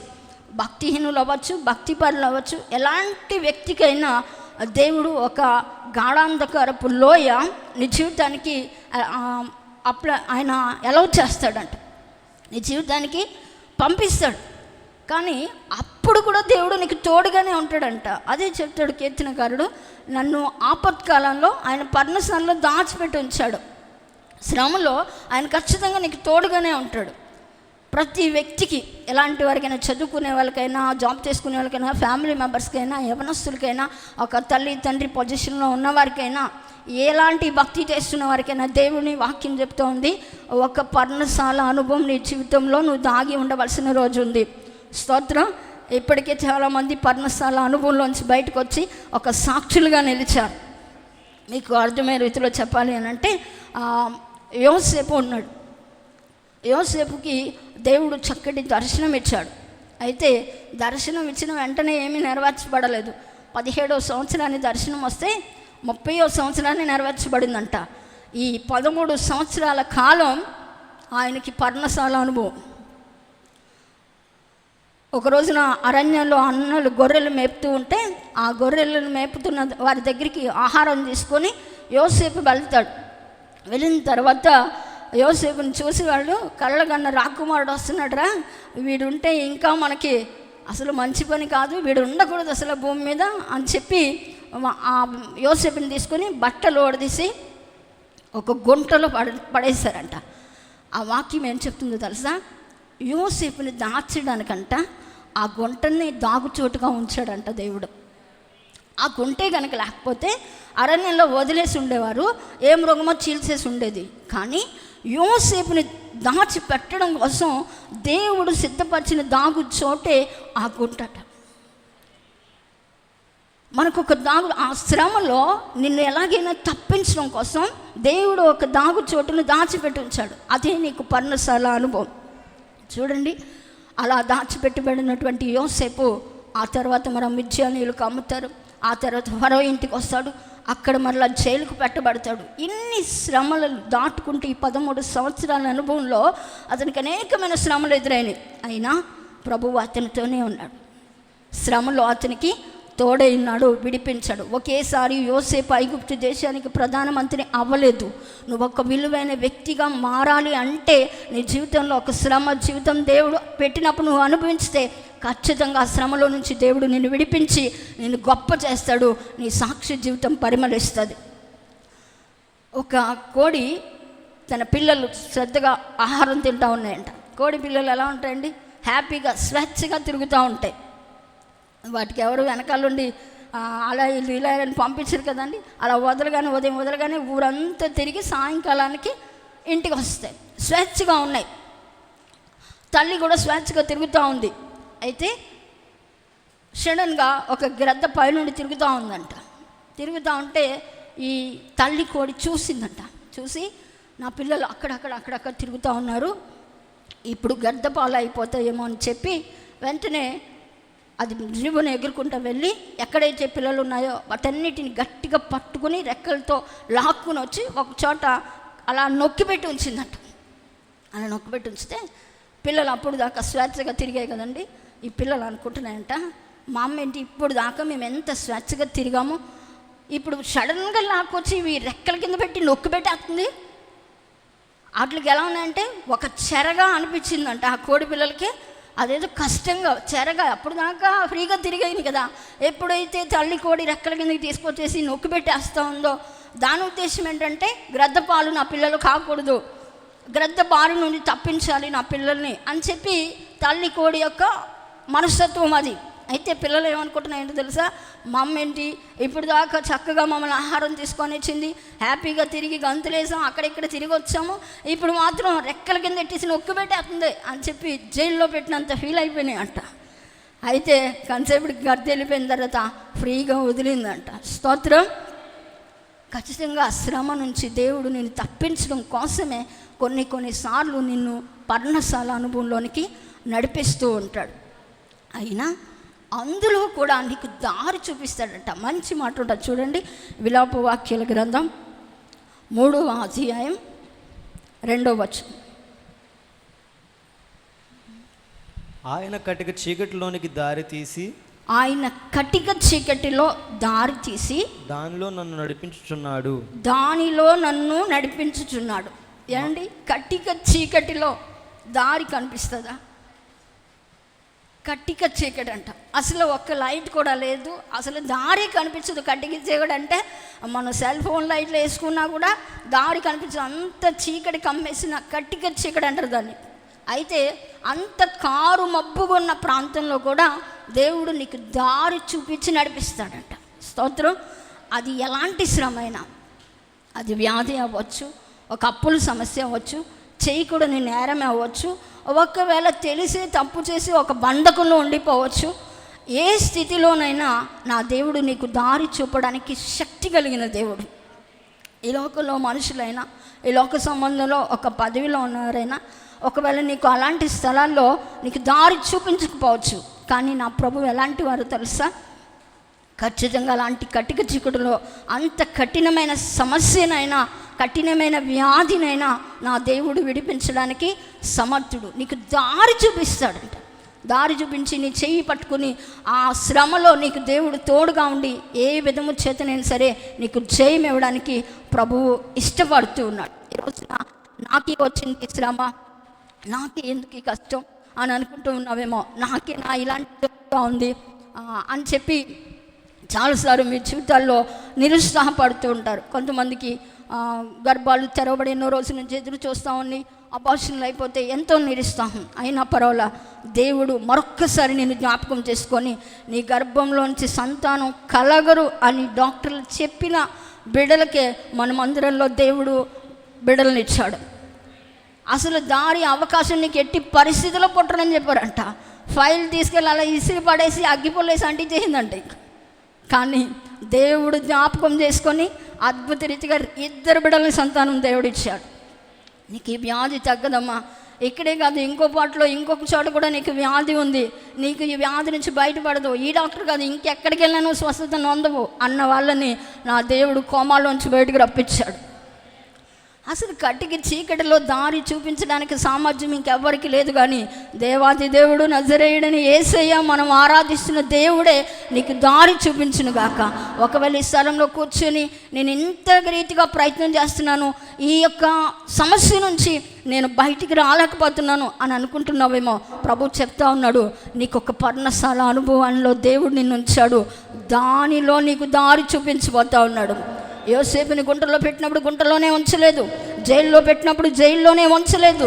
భక్తిహీనులు అవ్వచ్చు, భక్తిపరులు అవ్వచ్చు, ఎలాంటి వ్యక్తికైనా దేవుడు ఒక గాఢాంధకారపు లోయ నీ జీవితానికి ఆయన ఎలా చేస్తాడంట, నీ జీవితానికి పంపిస్తాడు. కానీ అప్పుడు కూడా దేవుడు నీకు తోడుగానే ఉంటాడంట. అదే చెప్తాడు కీర్తనకారుడు, నన్ను ఆపత్కాలంలో ఆయన పర్ణశాలలో దాచిపెట్టి ఉంచాడు. శ్రమలో ఆయన ఖచ్చితంగా నీకు తోడుగానే ఉంటాడు. ప్రతి వ్యక్తికి, ఎలాంటి వారికైనా, చదువుకునే వాళ్ళకైనా, జాబ్ చేసుకునే వాళ్ళకైనా, ఫ్యామిలీ మెంబర్స్కైనా, యవనస్తులకైనా, ఒక తల్లి తండ్రి పొజిషన్లో ఉన్నవారికైనా, ఎలాంటి భక్తి చేస్తున్న వారికైనా దేవుని వాక్యం చెప్తూ ఉంది, ఒక పర్ణశాల అనుభవం నీ జీవితంలో నువ్వు దాగి ఉండవలసిన రోజు ఉంది. స్తోత్రం. ఇప్పటికే చాలామంది పర్ణశాల అనుభవంలోంచి బయటకు వచ్చి ఒక సాక్షులుగా నిలిచారు. మీకు అర్థమయ్యే రీతిలో చెప్పాలి అని అంటే, యోసేపు ఉన్నాడు. యోసేపుకి దేవుడు చక్కటి దర్శనం ఇచ్చాడు. అయితే దర్శనం ఇచ్చిన వెంటనే ఏమీ నెరవేర్చబడలేదు. 17వ సంవత్సరాన్ని దర్శనం వస్తే 30వ సంవత్సరాన్ని నెరవేర్చబడిందంట. ఈ 13 సంవత్సరాల కాలం ఆయనకి పర్ణశాల అనుభవం. ఒక రోజున అరణ్యంలో అన్నలు గొర్రెలు మేపుతూ ఉంటే, ఆ గొర్రెలను మేపుతున్న వారి దగ్గరికి ఆహారం తీసుకొని యోసేపు వెళ్తాడు. వెళ్ళిన తర్వాత యోసేపుని చూసి వాళ్ళు, కళ్ళగన్న రాకుమారుడు వస్తున్నాడురా, వీడుంటే ఇంకా మనకి అసలు మంచి పని కాదు, వీడు ఉండకూడదు అసలు భూమి మీద అని చెప్పి ఆ యోసేపుని తీసుకొని బట్టలు ఓడదీసి ఒక గుంటలో పడేశారంట. ఆ వాక్యం ఏం చెప్తుందో తెలుసా? యోసేపుని దాచడానికంట ఆ గుంటని దాగుచోటుగా ఉంచాడంట దేవుడు. ఆ గుంటే కనుక లేకపోతే అరణ్యంలో వదిలేసి ఉండేవారు, ఏ మృగమో చీల్చేసి ఉండేది. కానీ యోసేపుని దాచి పెట్టడం కోసం దేవుడు సిద్ధపరిచిన దాగు చోటే ఆ గుంటట. మనకు ఒక దాగు, ఆ శ్రమలో నిన్ను ఎలాగైనా తప్పించడం కోసం దేవుడు ఒక దాగు చోటును దాచిపెట్టి ఉంచాడు. అదే నీకు పర్ణశాల అనుభవం. చూడండి, అలా దాచిపెట్టబడినటువంటి యోసేపు ఆ తర్వాత మనం మిద్యానీయులకు అమ్ముతారు. ఆ తర్వాత ఫరో ఇంటికి వస్తాడు, అక్కడ మరలా జైలుకు పెట్టబడతాడు. ఇన్ని శ్రమలు దాటుకుంటూ ఈ 13 సంవత్సరాల అనుభవంలో అతనికి అనేకమైన శ్రమలు ఎదురైనాయి. అయినా ప్రభువు అతనితోనే ఉన్నాడు. శ్రమలో అతనికి తోడై ఉన్నాడు, విడిపించాడు. ఒకేసారి యోసేపు ఐగుప్తు దేశానికి ప్రధానమంత్రి అవ్వలేదు. నువ్వు ఒక విలువైన వ్యక్తిగా మారాలి అంటే నీ జీవితంలో ఒక శ్రమ జీవితం దేవుడు పెట్టినప్పుడు నువ్వు అనుభవించితే ఖచ్చితంగా ఆ శ్రమలో నుంచి దేవుడు నిన్ను విడిపించి నిన్ను గొప్ప చేస్తాడు. నీ సాక్షి జీవితం పరిమళిస్తుంది. ఒక కోడి తన పిల్లలు శ్రద్ధగా ఆహారం తింటూ ఉన్నాయంట. కోడి పిల్లలు ఎలా ఉంటాయండి? హ్యాపీగా స్వేచ్ఛగా తిరుగుతూ ఉంటాయి. వాటికి ఎవరు వెనకాలండి అలా ఇలా అని పంపించారు కదండి. అలా ఉదయం వదలగానే ఊరంతా తిరిగి సాయంకాలానికి ఇంటికి వస్తాయి, స్వేచ్ఛగా ఉన్నాయి. తల్లి కూడా స్వేచ్ఛగా తిరుగుతూ ఉంది. అయితే సడన్గా ఒక గ్రద్ద పైనుండి తిరుగుతూ ఉందంట. తిరుగుతూ ఉంటే ఈ తల్లి కోడి చూసిందంట. చూసి నా పిల్లలు అక్కడక్కడ తిరుగుతూ ఉన్నారు, ఇప్పుడు గద్ద పాలు అయిపోతాయేమో అని చెప్పి వెంటనే అది రిబున ఎగురుకుంటూ వెళ్ళి ఎక్కడైతే పిల్లలు ఉన్నాయో వాటన్నిటిని గట్టిగా పట్టుకుని రెక్కలతో లాక్కుని వచ్చి ఒక చోట అలా నొక్కిపెట్టి ఉంచిందంట. అలా నొక్కిపెట్టి ఉంచితే పిల్లలు అప్పుడు దాకా స్వేచ్ఛగా తిరిగాయి కదండి. ఈ పిల్లలు అనుకుంటున్నాయంట, మా అమ్మ ఏంటి ఇప్పుడు దాకా మేము ఎంత స్వేచ్ఛగా తిరిగాము, ఇప్పుడు సడన్గా లాక్కొచ్చి ఇవి రెక్కల కింద పెట్టి నొక్కిపెట్టేస్తుంది. వాటికి ఎలా ఉన్నాయంటే ఒక చెరగా అనిపించిందంట ఆ కోడి పిల్లలకి. అదేదో కష్టంగా చెరగా, అప్పుడు దాకా ఫ్రీగా తిరిగాయి కదా, ఎప్పుడైతే తల్లి కోడి రెక్కల కిందకి తీసుకొచ్చేసి నొక్కి పెట్టేస్తూ ఉందో దాని ఉద్దేశం ఏంటంటే గ్రద్ద పాలు నా పిల్లలు కాకూడదు, గ్రద్ద బారి నుండి తప్పించాలి నా పిల్లల్ని అని చెప్పి తల్లి కోడి యొక్క మనస్తత్వం అది. అయితే పిల్లలు ఏమనుకుంటున్నాయంటే తెలుసా, మా అమ్మ ఏంటి ఇప్పుడు దాకా చక్కగా మమ్మల్ని ఆహారం తీసుకొని వచ్చింది, హ్యాపీగా తిరిగి గంతులేసాం, అక్కడిక్కడ తిరిగి వచ్చాము, ఇప్పుడు మాత్రం రెక్కల కింద ఎట్టేసి నొక్కి పెట్టేస్తుంది అని చెప్పి జైల్లో పెట్టినంత ఫీల్ అయిపోయినాయి అంట. అయితే కొంతసేపటికి గర్ది వెళ్ళిపోయిన తర్వాత ఫ్రీగా వదిలిందంట. స్తోత్రం. ఖచ్చితంగా శ్రమ నుంచి దేవుడు నిన్ను తప్పించడం కోసమే కొన్నిసార్లు నిన్ను పర్ణశాల అనుభవంలోనికి నడిపిస్తూ ఉంటాడు. అయినా అందులో కూడా నీకు దారి చూపిస్తాడంట. మంచి మాట ఉంటుంది చూడండి, విలాప వాక్యాల గ్రంథం 3వ అధ్యాయం 2వ వచనం. ఆయన కటిక చీకటిలోనికి దారి తీసి, ఆయన కటిక చీకటిలో దారి తీసి దానిలో నన్ను నడిపించుచున్నాడు. దానిలో నన్ను నడిపించుచున్నాడు. ఏమండి, కటిక చీకటిలో దారి కనిపిస్తుందా? కటిక చీకటి అంట, అసలు ఒక్క లైట్ కూడా లేదు, అసలు దారి కనిపించదు. కటిక చీకటి అంటే మనం సెల్ ఫోన్ లైట్లు వేసుకున్నా కూడా దారి కనిపించదు, అంత చీకటి కమ్మేసిన కటిక చీకటి అంటారు దాన్ని. అయితే అంత కారు మబ్బుగా ఉన్న ప్రాంతంలో కూడా దేవుడు నీకు దారి చూపించి నడిపిస్తాడంట. స్తోత్రం. అది ఎలాంటి శ్రమ అయినా, అది వ్యాధి అవ్వచ్చు, ఒక అప్పుల సమస్య అవ్వచ్చు, చేయకూడని నేరం అవ్వచ్చు, ఒకవేళ తెలిసి తప్పు చేసి ఒక బంధకంలో ఉండిపోవచ్చు. ఏ స్థితిలోనైనా నా దేవుడు నీకు దారి చూపడానికి శక్తి కలిగిన దేవుడు. ఈ లోకంలో మనుషులైనా, ఈ లోక సంబంధంలో ఒక పదవిలో ఉన్నారైనా, ఒకవేళ నీకు అలాంటి స్థలాల్లో నీకు దారి చూపించకపోవచ్చు, కానీ నా ప్రభువు ఎలాంటి వారు తెలుసా? ఖచ్చితంగా అలాంటి కటిక చీకటిలో అంత కఠినమైన సమస్యనైనా, కఠినమైన వ్యాధినైనా నా దేవుడు విడిపించడానికి సమర్థుడు. నీకు దారి చూపిస్తాడంట. దారి చూపించి నీ చెయ్యి పట్టుకుని ఆ శ్రమలో నీకు దేవుడు తోడుగా ఉండి ఏ విధము చేతనైనా సరే నీకు జయం ఇవ్వడానికి ప్రభువు ఇష్టపడుతూ ఉన్నాడు. ఈరోజు నాకే వచ్చింది శ్రమ, నాకే ఎందుకు ఈ కష్టం అని అనుకుంటూ ఉన్నావేమో, నాకే నా ఇలాంటి ఉంది అని చెప్పి చాలాసార్లు మీ జీవితాల్లో నిరుత్సాహపడుతూ ఉంటారు. కొంతమందికి గర్భాలు తెరవబడి ఎన్నో రోజుల నుంచి ఎదురు చూస్తూ ఉండి అబార్షన్లు అయిపోతే ఎంతో నిరుత్సాహం. అయినా పర్వాలా, దేవుడు మరొక్కసారి నేను జ్ఞాపకం చేసుకొని నీ గర్భంలోంచి సంతానం కలగరు అని డాక్టర్లు చెప్పిన బిడ్డలకే మనమందరంలో దేవుడు బిడ్డలనిచ్చాడు. అసలు దారి అవకాశం నీకు ఎట్టి పరిస్థితిలో పుట్టరని చెప్పారంట. ఫైల్ తీసుకెళ్ళి అలా ఇసిరి పడేసి అగ్గిపొల్లేసి అంటించేసిందంట. కానీ దేవుడు జ్ఞాపకం చేసుకొని అద్భుత రీతిగా 2 బిడ్డలని సంతానం దేవుడు ఇచ్చాడు. నీకు ఈ వ్యాధి తగ్గదమ్మా, ఇక్కడే కాదు ఇంకో పాటలో ఇంకొక చోట కూడా నీకు వ్యాధి ఉంది, నీకు ఈ వ్యాధి నుంచి బయటపడదు, ఈ డాక్టర్ కాదు ఇంకెక్కడికి వెళ్ళినా నువ్వు స్వస్థత నొందవు అన్న వాళ్ళని నా దేవుడు కోమాలోంచి బయటకు రప్పించాడు. అసలు కటికి చీకటిలో దారి చూపించడానికి సామర్థ్యం ఇంకెవ్వరికి లేదు, కానీ దేవాది దేవుడు నజరేయుడని యేసయ్య మనం ఆరాధిస్తున్న దేవుడే నీకు దారి చూపించును గాక. ఒకవేళ ఈ స్థలంలో కూర్చొని నేను ఇంత రీతిగా ప్రయత్నం చేస్తున్నాను, ఈ యొక్క సమస్య నుంచి నేను బయటికి రాలేకపోతున్నాను అని అనుకుంటున్నావేమో, ప్రభు చెప్తా ఉన్నాడు, నీకు ఒక పర్ణశాల అనుభవంలో దేవుడు నిన్ను ఉంచాడు, దానిలో నీకు దారి చూపించబోతా ఉన్నాడు. యోసేపుని గుంటలో పెట్టినప్పుడు గుంటలోనే ఉంచలేదు, జైల్లో పెట్టినప్పుడు జైల్లోనే ఉంచలేదు.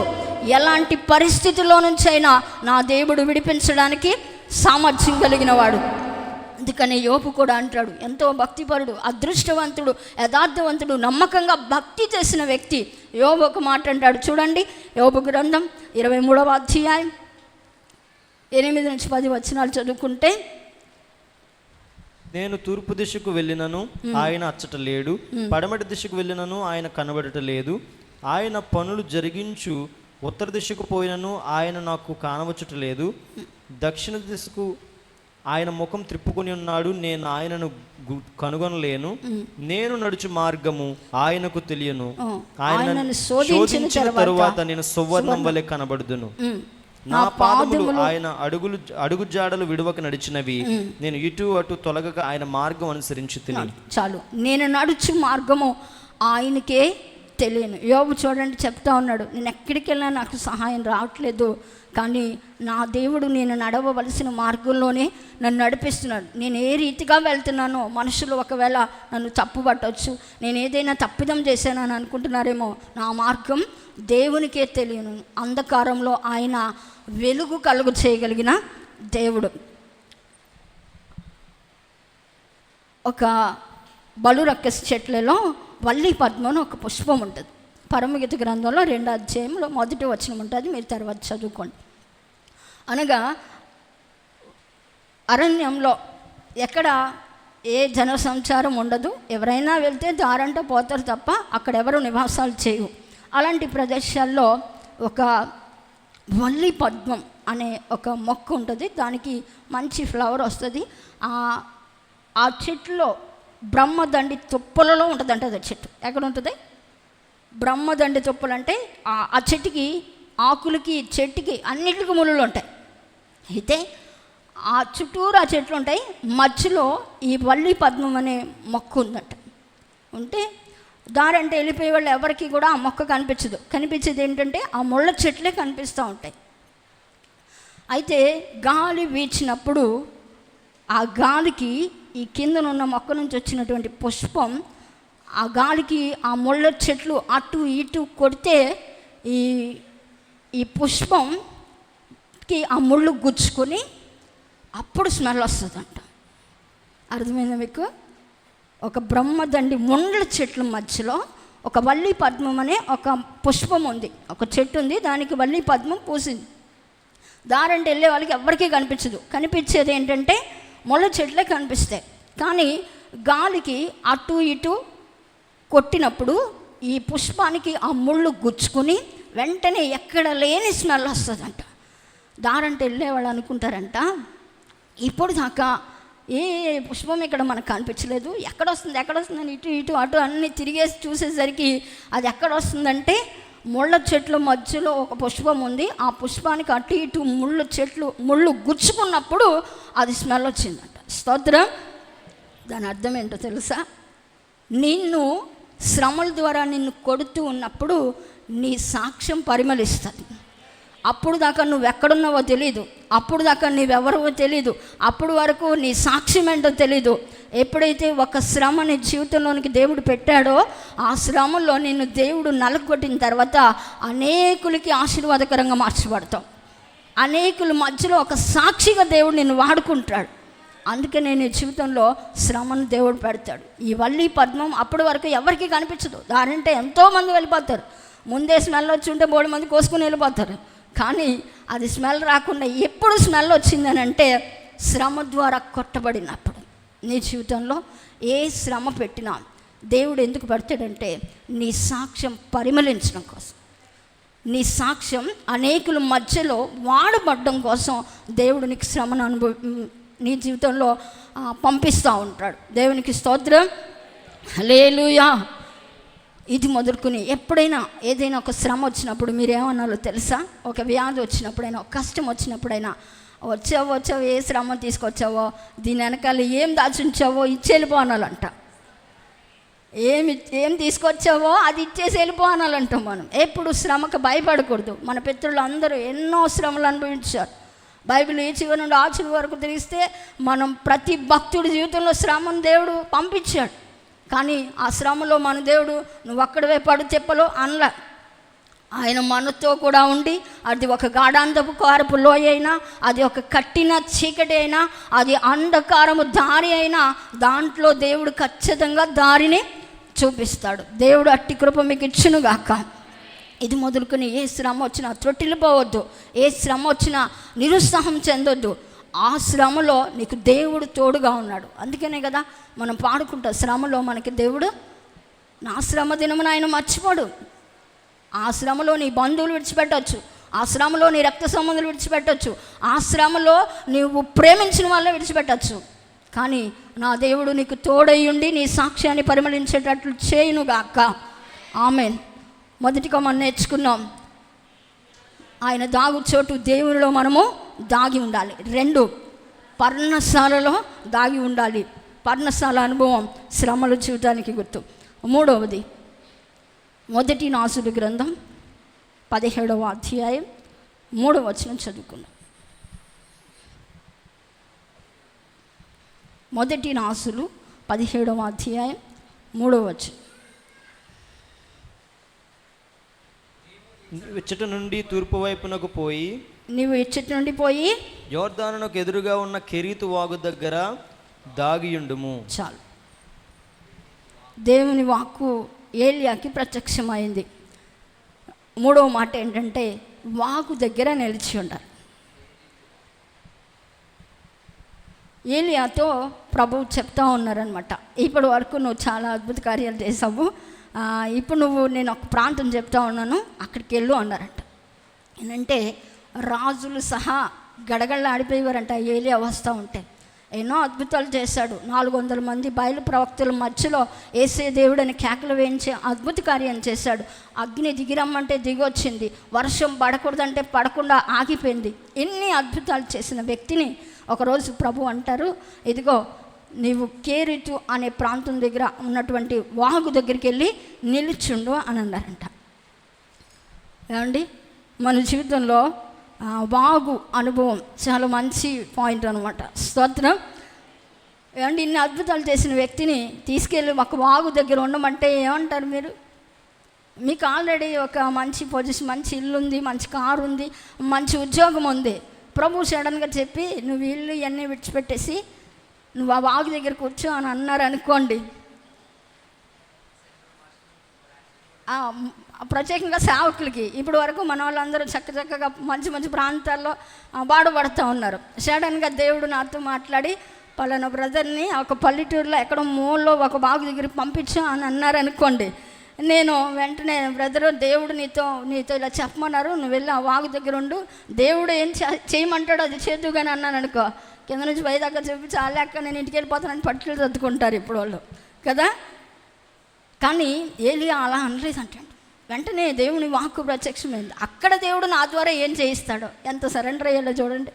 ఎలాంటి పరిస్థితుల్లో నుంచైనా నా దేవుడు విడిపించడానికి సామర్థ్యం కలిగిన వాడు. అందుకని యోబు కూడా అంటాడు, ఎంతో భక్తిపరుడు, అదృష్టవంతుడు, యథార్థవంతుడు, నమ్మకంగా భక్తి చేసిన వ్యక్తి యోబు ఒక మాట అంటాడు. చూడండి, యోబు గ్రంథం 23వ అధ్యాయం 8-10 వచనాలు చదువుకుంటే, నేను తూర్పు దిశకు వెళ్ళినను ఆయన అచ్చట లేడు, పడమటి దిశకు వెళ్ళినను ఆయన కనబడట లేదు. ఆయన పనులు జరిగించు ఉత్తర దిశకు పోయినను ఆయన నాకు కానవచ్చుట లేదు. దక్షిణ దిశకు ఆయన ముఖం త్రిప్పుకొని ఉన్నాడు, నేను ఆయనను కనుగొనలేను. నేను నడుచు మార్గము ఆయనకు తెలియను, ఆయన శోధించిన తరువాత నేను సువర్ణం వలె కనబడుదును. నా పాదములు ఆయన అడుగు జాడలు విడువక నడిచినవి, నేను ఇటు అటు తొలగక ఆయన మార్గం అనుసరించి తిని. చాలు, నేను నడుచు మార్గము ఆయనకే తెలియను. యోబు చూడండి చెప్తా ఉన్నాడు, నేను ఎక్కడికి వెళ్ళినా నాకు సహాయం రావట్లేదు, కానీ నా దేవుడు నేను నడవవలసిన మార్గంలోనే నన్ను నడిపిస్తున్నాడు. నేను ఏ రీతిగా వెళ్తున్నానో మనుషులు ఒకవేళ నన్ను తప్పు పట్టవచ్చు, నేను ఏదైనా తప్పిదం చేశానని అనుకుంటున్నారేమో, నా మార్గం దేవునికే తెలియను. అంధకారంలో ఆయన వెలుగు కలుగు చేయగలిగిన దేవుడు. ఒక బలురక్కస్ చెట్లలో వల్లి పద్మను ఒక పుష్పం ఉంటుంది. పరమగీత గ్రంథంలో 2వ అధ్యాయంలో 1వ వచనం ఉంటుంది, మీరు తర్వాత చదువుకోండి. అనగా అరణ్యంలో ఎక్కడ ఏ జన సంచారం ఉండదు, ఎవరైనా వెళ్తే దారంట పోతారు తప్ప అక్కడ ఎవరు నివాసాలు చేయవు. అలాంటి ప్రదేశాల్లో ఒక వల్లి పద్మం అనే ఒక మొక్క ఉంటుంది, దానికి మంచి ఫ్లవర్ వస్తుంది. ఆ చెట్టులో బ్రహ్మదండి తుప్పలలో ఉంటుందంట. అది చెట్టు ఎక్కడ ఉంటుంది? బ్రహ్మదండి తుప్పలు అంటే ఆ చెట్టుకి ఆకులకి చెట్టుకి అన్నిటికీ ముళ్ళు ఉంటాయి. అయితే ఆ చుట్టూరు ఆ చెట్లు ఉంటాయి, మధ్యలో ఈ వల్లి పద్మం అనే మొక్క ఉందంట. ఉంటే దారంటే వెళ్ళిపోయే వాళ్ళు ఎవరికి కూడా ఆ మొక్క కనిపించదు. కనిపించేది ఏంటంటే ఆ ముళ్ళ చెట్లే కనిపిస్తూ ఉంటాయి. అయితే గాలి వీచినప్పుడు ఆ గాలికి ఈ కిందనున్న మొక్క నుంచి వచ్చినటువంటి పుష్పం ఆ గాలికి ఆ ముళ్ళ చెట్లు అటు ఇటు కొడితే ఈ పుష్పంకి ఆ ముళ్ళు గుచ్చుకొని అప్పుడు స్మెల్ వస్తుందంట. అర్థమైందా మీకు? ఒక బ్రహ్మదండి ముండ్ల చెట్ల మధ్యలో ఒక వల్లి పద్మం అనే ఒక పుష్పం ఉంది, ఒక చెట్టు ఉంది, దానికి వల్లి పద్మం పూసింది. దారంటే వెళ్ళే వాళ్ళకి ఎవరికీ కనిపించదు. కనిపించేది ఏంటంటే ముళ్ళ చెట్లే కనిపిస్తాయి. కానీ గాలికి అటు ఇటు కొట్టినప్పుడు ఈ పుష్పానికి ఆ ముళ్ళు గుచ్చుకుని వెంటనే ఎక్కడ లేని స్మెల్ వస్తుందంట. దారంటే వెళ్ళేవాళ్ళు అనుకుంటారంట, ఇప్పుడు దాకా ఏ పుష్పం ఇక్కడ మనకు కనిపించలేదు, ఎక్కడొస్తుందని ఇటు ఇటు అటు అన్నీ తిరిగేసి చూసేసరికి అది ఎక్కడ వస్తుందంటే ముళ్ళ చెట్ల మధ్యలో ఒక పుష్పం ఉంది. ఆ పుష్పానికి అటు ఇటు ముళ్ళు గుచ్చుకున్నప్పుడు అది స్మెల్ వచ్చిందంట. స్తోత్రం. దాని అర్థం ఏంటో తెలుసా? నిన్ను శ్రమల ద్వారా నిన్ను కొడుతూ ఉన్నప్పుడు నీ సాక్ష్యం పరిమళిస్తుంది. అప్పుడు దాకా నువ్వు ఎక్కడున్నావో తెలీదు, అప్పుడు దాకా నువ్వెవరో తెలీదు, అప్పుడు వరకు నీ సాక్ష్యం ఏంటో తెలీదు. ఎప్పుడైతే ఒక శ్రమ నీ జీవితంలోనికి దేవుడు పెట్టాడో ఆ శ్రమలో నిన్ను దేవుడు నలగొట్టిన తర్వాత అనేకులకి ఆశీర్వాదకరంగా మార్చబడతావు. అనేకుల మధ్యలో ఒక సాక్షిగా దేవుడు నిన్ను వాడుకుంటాడు. అందుకే నేను జీవితంలో శ్రమను దేవుడు పెడతాడు. ఈ వల్లి పద్మం అప్పటి వరకు ఎవరికి కనిపించదు. దారంటే ఎంతోమంది వెళ్ళిపోతారు. ముందే స్మెల్ వచ్చి ఉంటే 3 మంది కోసుకుని వెళ్ళిపోతారు. కానీ అది స్మెల్ రాకుండా ఎప్పుడు స్మెల్ వచ్చిందని అంటే శ్రమ ద్వారా కొట్టబడినప్పుడు. నీ జీవితంలో ఏ శ్రమ పెట్టినా దేవుడు ఎందుకు పెడతాడంటే నీ సాక్ష్యం పరిమళించడం కోసం, నీ సాక్ష్యం అనేకుల మధ్యలో వాడబడడం కోసం దేవుడు నీకు శ్రమను నీ జీవితంలో పంపిస్తూ ఉంటాడు. దేవునికి స్తోత్రం. హల్లెలూయా. ఇది మొదలుకొని ఎప్పుడైనా ఏదైనా ఒక శ్రమ వచ్చినప్పుడు మీరేమన్నాలో తెలుసా? ఒక వ్యాధి వచ్చినప్పుడైనా, ఒక కష్టం వచ్చినప్పుడైనా, వచ్చావో ఏ శ్రమ తీసుకొచ్చావో, దీని వెనకాల ఏం దాచుంచావో ఇచ్చి వెళ్ళిపోనాలంట. ఏం తీసుకొచ్చావో అది ఇచ్చేసి వెళ్ళిపోనాలంటాం. మనం ఎప్పుడు శ్రమకు భయపడకూడదు. మన పితరులు అందరూ ఎన్నో శ్రమలు అనుభవించారు. బైబిల్ ఈ చివరి నుండి ఆ చివరి వరకు తెలిస్తే మనం ప్రతి భక్తుడి జీవితంలో శ్రమను దేవుడు పంపించాడు. కానీ ఆ శ్రమలో మన దేవుడు నువ్వు అక్కడవే పడు చెప్పలో అనలా. ఆయన మనతో కూడా ఉండి, అది ఒక గాఢాంధపు కారపు లోయ అయినా, అది ఒక కట్టిన చీకటి అయినా, అది అంధకారము దారి అయినా, దాంట్లో దేవుడు ఖచ్చితంగా దారిని చూపిస్తాడు. దేవుడు అట్టి కృప మీకు ఇచ్చునుగాక. ఇది మొదలుకొని ఏ శ్రమ వచ్చినా త్రొట్టిల్లిపోవద్దు, ఏ శ్రమ వచ్చినా నిరుత్సాహం చెందొద్దు. ఆ శ్రమలో నీకు దేవుడు తోడుగా ఉన్నాడు. అందుకనే కదా మనం పాడుకుంటాం, శ్రమలో మనకి దేవుడు, నా శ్రమ దినమున ఆయన మర్చిపోడు. ఆ శ్రమలో నీ బంధువులు విడిచిపెట్టవచ్చు, ఆ శ్రమలో నీ రక్త సంబంధులు విడిచిపెట్టవచ్చు, ఆ శ్రమలో నీవు ప్రేమించిన వాళ్ళే విడిచిపెట్టచ్చు. కానీ నా దేవుడు నీకు తోడయ్యుండి నీ సాక్ష్యాన్ని పరిమళించేటట్లు చేయునుగాక. ఆమేన్. మొదటిగా మనం నేర్చుకున్నాం, ఆయన దాగు చోటు దేవునిలో మనము దాగి ఉండాలి. 2, పర్ణశాలలో దాగి ఉండాలి. పర్ణశాల అనుభవం శ్రమలు జీవితానికి గుర్తు. 3వది, మొదటి నాసుడు గ్రంథం 17వ అధ్యాయం 3వ వచనం చదువుకున్నాం. మొదటి నాసులు 17వ అధ్యాయం 3వ వచనం. ఇచ్చట నుండి తూర్పు వైపునకు పోయి, నీవు ఇచ్చటి నుండి పోయి యోర్దానునకు ఎదురుగా ఉన్న కెరీతు వాగు దగ్గర దాగియుండుము. చాలు. దేవుని వాక్కు ఏలియాకి ప్రత్యక్షమైంది. 3వ మాట ఏంటంటే, వాగు దగ్గర నిలిచి ఉండాలి. ఏలియాతో ప్రభువు చెప్తా ఉన్నారనమాట, ఇప్పటి వరకు నువ్వు చాలా అద్భుత కార్యాలు చేసావు, ఇప్పుడు నువ్వు, నేను ఒక ప్రాంతం చెప్తా ఉన్నాను, అక్కడికి వెళ్ళు అన్నారంట. ఏంటంటే రాజులు సహా గడగళ్ళ ఆడిపోయేవారంట ఏలియా వస్తూ ఉంటే. ఎన్నో అద్భుతాలు చేశాడు. 400 మంది బయలు ప్రవక్తల మధ్యలో యేసే దేవుడని కేకలు వేయించి అద్భుత కార్యం చేశాడు. అగ్ని దిగిరమ్మంటే దిగొచ్చింది, వర్షం పడకూడదంటే పడకుండా ఆగిపోయింది. ఎన్ని అద్భుతాలు చేసిన వ్యక్తిని ఒకరోజు ప్రభు అంటారు, ఇదిగో నీవు కేరితు అనే ప్రాంతం దగ్గర ఉన్నటువంటి వాగు దగ్గరికి వెళ్ళి నిలుచుండు అని అన్నారంట. ఏమండి, మన జీవితంలో వాగు అనుభవం చాలా మంచి పాయింట్ అనమాట. స్తోత్రం. ఏమండి, ఇన్ని అద్భుతాలు చేసిన వ్యక్తిని తీసుకెళ్ళి ఒక వాగు దగ్గర ఉండమంటే ఏమంటారు మీరు? మీకు ఆల్రెడీ ఒక మంచి పొజిషన్, మంచి ఇల్లు ఉంది, మంచి కారు ఉంది, మంచి ఉద్యోగం ఉంది. ప్రభు సడన్గా చెప్పి నువ్వు ఇల్లు ఇవన్నీ విడిచిపెట్టేసి నువ్వు ఆ వాగు దగ్గర కూర్చో అని అన్నారు అనుకోండి, ప్రత్యేకంగా సేవకులకి ఇప్పటి వరకు మన వాళ్ళందరూ చక్కగా మంచి మంచి ప్రాంతాల్లో బాధపడుతూ ఉన్నారు. సడన్గా దేవుడు నాతో మాట్లాడి పలానా బ్రదర్ని ఒక పల్లెటూరులో ఎక్కడో మూలలో ఒక బాగు దగ్గరికి పంపించా అని అన్నారు అనుకోండి, నేను వెంటనే బ్రదరు దేవుడు నీతో ఇలా చెప్పమన్నారు, నువ్వు వెళ్ళి ఆ వాగు దగ్గర ఉండు, దేవుడు ఏం చేయమంటాడో అది చేద్దుగాని అన్నాను అనుకో, కింద నుంచి పై దాకా చెప్పి చాలా అక్క నేను ఇంటికి వెళ్ళిపోతానని పట్టుకెళ్ళి సర్దుకుంటారు ఇప్పుడు వాళ్ళు కదా. కానీ ఏలియా అలా అనలేదంటే, వెంటనే దేవుని వాక్కు ప్రత్యక్షమైంది. అక్కడ దేవుడు నా ద్వారా ఏం చేయిస్తాడో, ఎంత సరెండర్ అయ్యాడో చూడండి.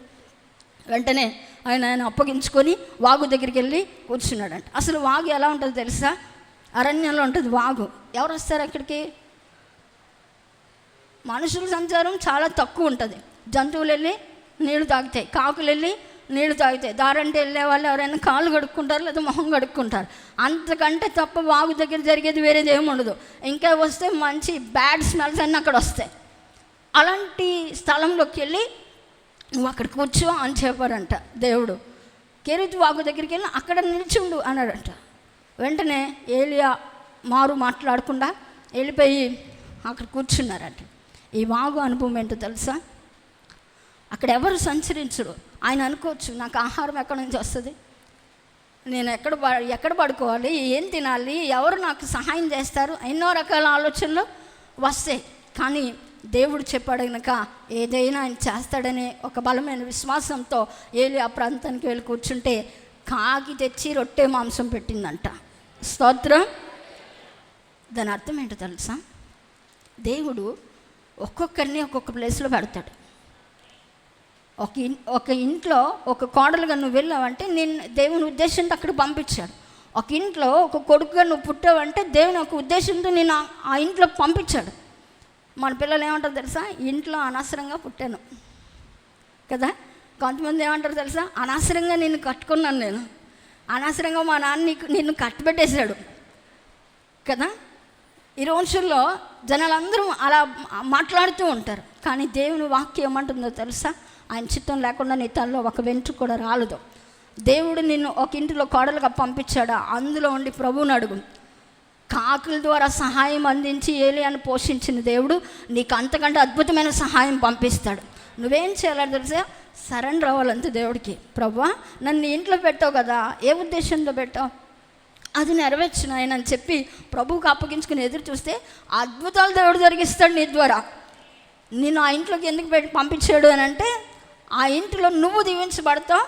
వెంటనే ఆయన అప్పగించుకొని వాగు దగ్గరికి వెళ్ళి కూర్చున్నాడంట. అసలు వాగు ఎలా ఉంటుందో తెలుసా? అరణ్యంలో ఉంటుంది వాగు. ఎవరు వస్తారు అక్కడికి? మనుషుల సంచారం చాలా తక్కువ ఉంటుంది. జంతువులు వెళ్ళి నీళ్లు తాగుతాయి, కాకులు వెళ్ళి నీళ్లు తాగుతాయి, దారంటే వెళ్ళే వాళ్ళు ఎవరైనా కాళ్ళు కడుక్కుంటారు లేదా మొహం కడుక్కుంటారు. అంతకంటే తప్ప వాగు దగ్గర జరిగేది వేరేది ఏమి ఉండదు. ఇంకా వస్తే మంచి బ్యాడ్ స్మెల్స్ అన్నీ అక్కడ వస్తాయి. అలాంటి స్థలంలోకి వెళ్ళి నువ్వు అక్కడ కూర్చో అని చెప్పారంట దేవుడు. కెరీతు వాగు దగ్గరికి వెళ్ళి అక్కడ నిల్చుండు అన్నాడంట. వెంటనే ఏలియా మాట్లాడకుండా వెళ్ళిపోయి అక్కడ కూర్చున్నారంట. ఈ వాగు అనుభవం ఏంటో తెలుసా? అక్కడ ఎవరు సంచరించరు. ఆయన అనుకోవచ్చు, నాకు ఆహారం ఎక్కడి నుంచి వస్తుంది, నేను ఎక్కడ పడుకోవాలి, ఏం తినాలి, ఎవరు నాకు సహాయం చేస్తారు, ఎన్నో రకాల ఆలోచనలు వస్తాయి. కానీ దేవుడు చెప్పాడు కనుక ఏదైనా ఆయన చేస్తాడనే ఒక బలమైన విశ్వాసంతో ఏలి ఆ ప్రాంతానికి వెళ్ళి కూర్చుంటే కాకి తెచ్చి రొట్టె మాంసం పెట్టిందంట. స్తోత్రం. దాని అర్థం ఏంటో తెలుసా? దేవుడు ఒక్కొక్కరిని ఒక్కొక్క ప్లేస్లో పెడతాడు. ఒక ఇంట్లో ఒక కోడలుగా నువ్వు వెళ్ళావంటే నేను దేవుని ఉద్దేశంతో అక్కడ పంపించాడు. ఒక ఇంట్లో ఒక కొడుకుగా నువ్వు పుట్టావంటే దేవుని ఒక ఉద్దేశంతో నేను ఆ ఇంట్లో పంపించాడు. మన పిల్లలు ఏమంటారు తెలుసా? ఇంట్లో అనవసరంగా పుట్టాను కదా. కొంతమంది ఏమంటారు తెలుసా? అనవసరంగా నిన్ను కట్టుకున్నాను, నేను అనవసరంగా మా నాన్న నిన్ను కట్టబెట్టేశాడు కదా. ఈ రోజుల్లో జనాలందరూ అలా మాట్లాడుతూ ఉంటారు, కానీ దేవుని వాక్యం ఏమంటుందో తెలుసా? ఆయన చిత్తం లేకుండా నీ తనలో ఒక వెంట్రుక కూడా రాలదు. దేవుడు నిన్ను ఒక ఇంటిలో కోడలుగా పంపించాడా? అందులో ఉండి ప్రభువుని అడుగు. కాకుల ద్వారా సహాయం అందించి ఏలియాను పోషించిన దేవుడు నీకు అంతకంటే అద్భుతమైన సహాయం పంపిస్తాడు. నువ్వేం చేయాలో తెలుసా? సరెండర్ అవ్వాలంతే దేవుడికి. ప్రభువా, నన్ను ఇంట్లో పెట్టావు కదా, ఏ ఉద్దేశంతో పెట్టావు, అది నెరవేర్చిన ఆయన అని చెప్పి ప్రభువుకి అప్పగించుకుని ఎదురు చూస్తే అద్భుతాలు దేవుడు జరిగిస్తాడు నీ ద్వారా. నేను ఆ ఇంట్లోకి ఎందుకు పంపించాడు అని అంటే, ఆ ఇంటిలో నువ్వు దీవించబడతావు,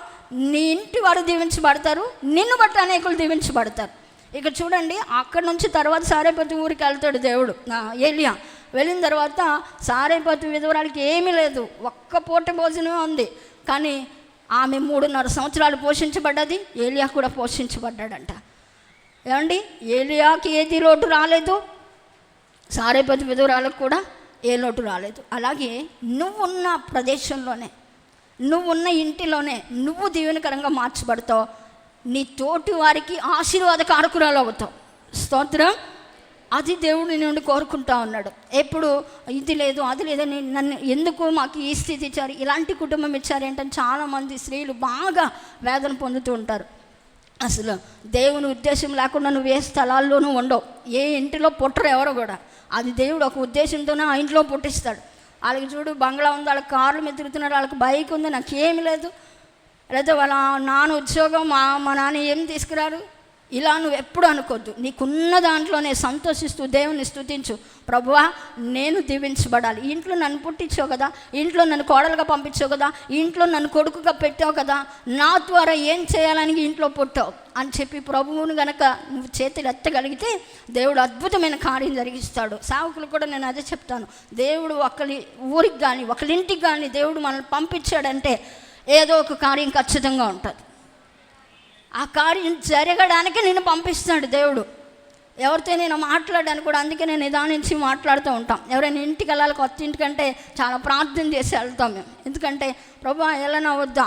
నీ ఇంటి వారు దీవించబడతారు, నిన్ను బట్టి అనేకులు దీవించబడతారు. ఇక చూడండి, అక్కడి నుంచి తర్వాత సారేపతి ఊరికి వెళ్తాడు దేవుడు, ఏలియా. వెళ్ళిన తర్వాత సారేపతి విధవరాలకి ఏమీ లేదు, ఒక్క పూట భోజనమే ఉంది. కానీ ఆమె 3.5 సంవత్సరాలు పోషించబడ్డది, ఏలియా కూడా పోషించబడ్డాడంట. ఏమండి, ఏలియాకి ఏది లోటు రాలేదు, సారేపతి విధవరాలకు కూడా ఏ లోటు రాలేదు. అలాగే నువ్వున్న ప్రదేశంలోనే, నువ్వున్న ఇంటిలోనే నువ్వు దీవెనకరంగా మార్చబడతావు, నీ తోటి వారికి ఆశీర్వాదకారకురాలు అవుతావు. స్తోత్రం. అది దేవుడు నుండి కోరుకుంటా ఉన్నాడు. ఎప్పుడు ఇది లేదు అది లేదని నన్ను ఎందుకు మాకు ఈ స్థితి ఇచ్చారు, ఇలాంటి కుటుంబం ఇచ్చారు ఏంటని చాలామంది స్త్రీలు బాగా వేదన పొందుతూ ఉంటారు. అసలు దేవుని ఉద్దేశం లేకుండా నువ్వు ఏ స్థలాల్లోనూ ఉండవు, ఏ ఇంటిలో పుట్టరు ఎవరు కూడా. అది దేవుడు ఒక ఉద్దేశంతోనే ఆ ఇంట్లో పుట్టిస్తాడు. వాళ్ళకి చూడు, బంగ్లా ఉంది, వాళ్ళకి కార్ల మీద తిరుగుతున్నారు, వాళ్ళకి బైక్ ఉంది, నాకేమి లేదు, లేదా వాళ్ళ నాన్న ఉద్యోగం, మా నాన్న ఏం తీసుకురారు, ఇలా నువ్వు ఎప్పుడు అనుకోద్దు. నీకున్న దాంట్లోనే సంతోషిస్తూ దేవుని స్తుతించు. ప్రభువా, నేను దీవించబడాలి, ఇంట్లో నన్ను పుట్టించావు కదా, ఇంట్లో నన్ను కోడలుగా పంపించావు కదా, ఇంట్లో నన్ను కొడుకుగా పెట్టావు కదా, నా ద్వారా ఏం చేయాలని ఇంట్లో పుట్టావు అని చెప్పి ప్రభువును గనక నువ్వు చేతులు ఎత్తగలిగితే దేవుడు అద్భుతమైన కార్యం జరిగిస్తాడు. సేవకులు కూడా నేను అదే చెప్తాను, దేవుడు ఒకరి ఊరికి కానీ ఒకరింటికి కానీ దేవుడు మనల్ని పంపించాడంటే ఏదో ఒక కార్యం ఖచ్చితంగా ఉంటుంది. ఆ కార్యం జరగడానికి నేను పంపిస్తాడు దేవుడు. ఎవరితో నేను మాట్లాడాను కూడా, అందుకే నేను నిదానించి మాట్లాడుతూ ఉంటాం. ఎవరైనా ఇంటికి వెళ్ళాలి, కొత్త ఇంటికంటే చాలా ప్రార్థన చేసి వెళ్తాం మేము. ఎందుకంటే ప్రభు వెళ్ళనా వద్దా,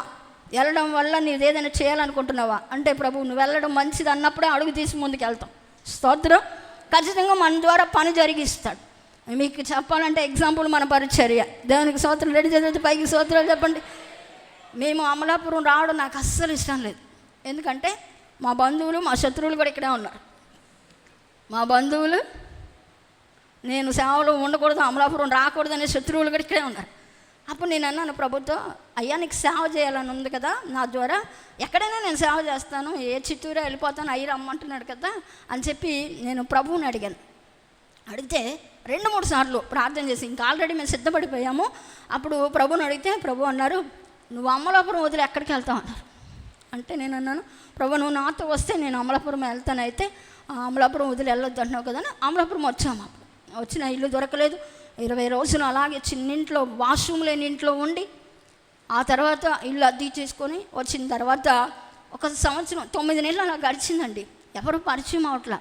వెళ్ళడం వల్ల నీవు ఏదైనా చేయాలనుకుంటున్నావా అంటే, ప్రభు నువ్వు వెళ్ళడం మంచిది అన్నప్పుడే అడుగు తీసి ముందుకు వెళ్తాం. స్తోత్రం. ఖచ్చితంగా మన ద్వారా పని జరిగిస్తాడు. మీకు చెప్పాలంటే ఎగ్జాంపుల్ మన పరిచర్య. దేవునికి స్తోత్రం. రెడీ చదివితే పైకి స్తోత్రాలు చెప్పండి. మేము అమలాపురం రావడం నాకు అస్సలు ఇష్టం లేదు. ఎందుకంటే మా బంధువులు, మా శత్రువులు కూడా ఇక్కడే ఉన్నారు. మా బంధువులు నేను సేవలో ఉండకూడదు, అమలాపురం రాకూడదు అనే శత్రువులు కూడా ఇక్కడే ఉన్నారు. అప్పుడు నేను అన్నాను ప్రభుత్వం, అయ్యా నీకు సేవ చేయాలని ఉంది కదా, నా ద్వారా ఎక్కడైనా నేను సేవ చేస్తాను, ఏ చిత్తూరు వెళ్ళిపోతాను, అయ్యి రమ్మంటున్నాడు కదా అని చెప్పి నేను ప్రభువుని అడిగాను. అడిగితే 2-3 సార్లు ప్రార్థన చేసి ఇంకా ఆల్రెడీ మేము సిద్ధపడిపోయాము. అప్పుడు ప్రభువుని అడిగితే ప్రభు అన్నారు, నువ్వు అమలాపురం వదిలి ఎక్కడికి వెళ్తావు అన్నారు. అంటే నేను అన్నాను, ప్రభు నువ్వు నాతో వస్తే నేను అమలాపురం వెళ్తాను. అయితే అమలాపురం వదిలి వెళ్ళొద్దు అంటున్నావు కదా అని అమలాపురం వచ్చాము. వచ్చిన ఇల్లు దొరకలేదు, 20 రోజులు అలాగే చిన్నింట్లో, వాష్రూమ్ లేని ఇంట్లో ఉండి, ఆ తర్వాత ఇల్లు అద్దె చేసుకొని వచ్చిన తర్వాత 1 సంవత్సరం 9 నెలలు అలా గడిచిందండి. ఎవరు పరిచయం అవట్లా,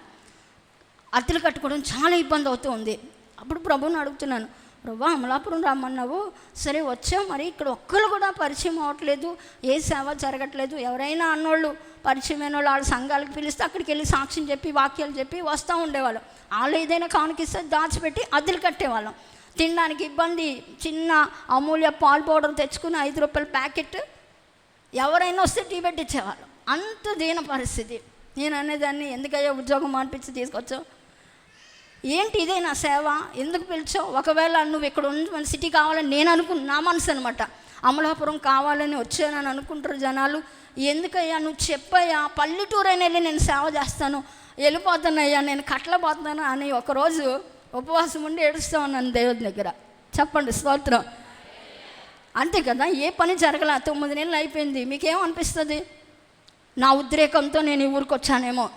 అద్దెలు కట్టుకోవడం చాలా ఇబ్బంది అవుతూ ఉంది. అప్పుడు ప్రభువుని అడుగుతున్నాను, ప్రభు అమలాపురం రమ్మన్నావు, సరే వచ్చాం, మరి ఇక్కడ ఒక్కరు కూడా పరిచయం అవ్వట్లేదు, ఏ సేవ జరగట్లేదు. ఎవరైనా అన్నోళ్ళు పరిచయమైన వాళ్ళు వాళ్ళ సంఘాలకు పిలిస్తే అక్కడికి వెళ్ళి సాక్ష్యం చెప్పి వాక్యాలు చెప్పి వస్తూ ఉండేవాళ్ళం. వాళ్ళు ఏదైనా కానుకిస్తే దాచిపెట్టి అద్దెలు కట్టేవాళ్ళం. తినడానికి ఇబ్బంది, చిన్న అమూల్య పాలు పౌడర్ తెచ్చుకుని 5 రూపాయల ప్యాకెట్ ఎవరైనా వస్తే టీ పెట్టించేవాళ్ళం. అంత దీన పరిస్థితి. నేను అనేదాన్ని, ఎందుకయ్యా ఉద్యోగం మానిపించి తీసుకొచ్చావు, ఏంటి ఇదే నా సేవ, ఎందుకు పిలిచావు, ఒకవేళ నువ్వు ఇక్కడ మన సిటీ కావాలని నేను నా మనసు అనమాట, అమలాపురం కావాలని వచ్చానని అనుకుంటారు జనాలు. ఎందుకయ్యా నువ్వు చెప్పయ్యా, పల్లెటూరు అయినా వెళ్ళి నేను సేవ చేస్తాను, వెళ్ళిపోతానయ్యా, నేను కట్టలేకపోతున్నాను అని ఒకరోజు ఉపవాసం ఉండి ఏడుస్తూ ఉన్నాను దేవుడి దగ్గర. చెప్పండి స్తోత్రం. అంతే కదా, ఏ పని జరగల, 9 నెలలు అయిపోయింది. మీకేమనిపిస్తుంది? నా ఉద్రేకంతో నేను ఈ ఊరికి వచ్చానేమో,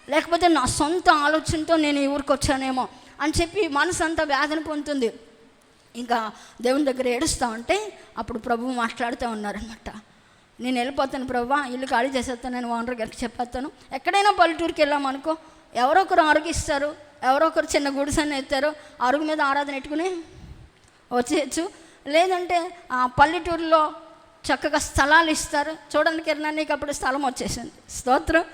లేకపోతే నా సొంత ఆలోచనతో నేను ఈ ఊరికి వచ్చానేమో అని చెప్పి మనసు అంతా వేదన పొందుతుంది. ఇంకా దేవుని దగ్గర ఏడుస్తూ ఉంటే అప్పుడు ప్రభువు మాట్లాడుతూ ఉన్నారనమాట. నేను వెళ్ళిపోతాను ప్రభువా, ఇల్లు ఖాళీ చేసేస్తాను, నేను ఓనర్ గారికి చెప్పేస్తాను. ఎక్కడైనా పల్లెటూరుకి వెళ్ళామనుకో, ఎవరో ఒకరు అరుగిస్తారు, ఎవరో ఒకరు చిన్న గుడిసెని ఎత్తారు, అరుగు మీద ఆరాధన ఎట్టుకుని వచ్చేయచ్చు. లేదంటే పల్లెటూరులో చక్కగా స్థలాలు ఇస్తారు. చూడండి కిరణానికి అప్పుడు స్థలం వచ్చేసింది. స్తోత్రం.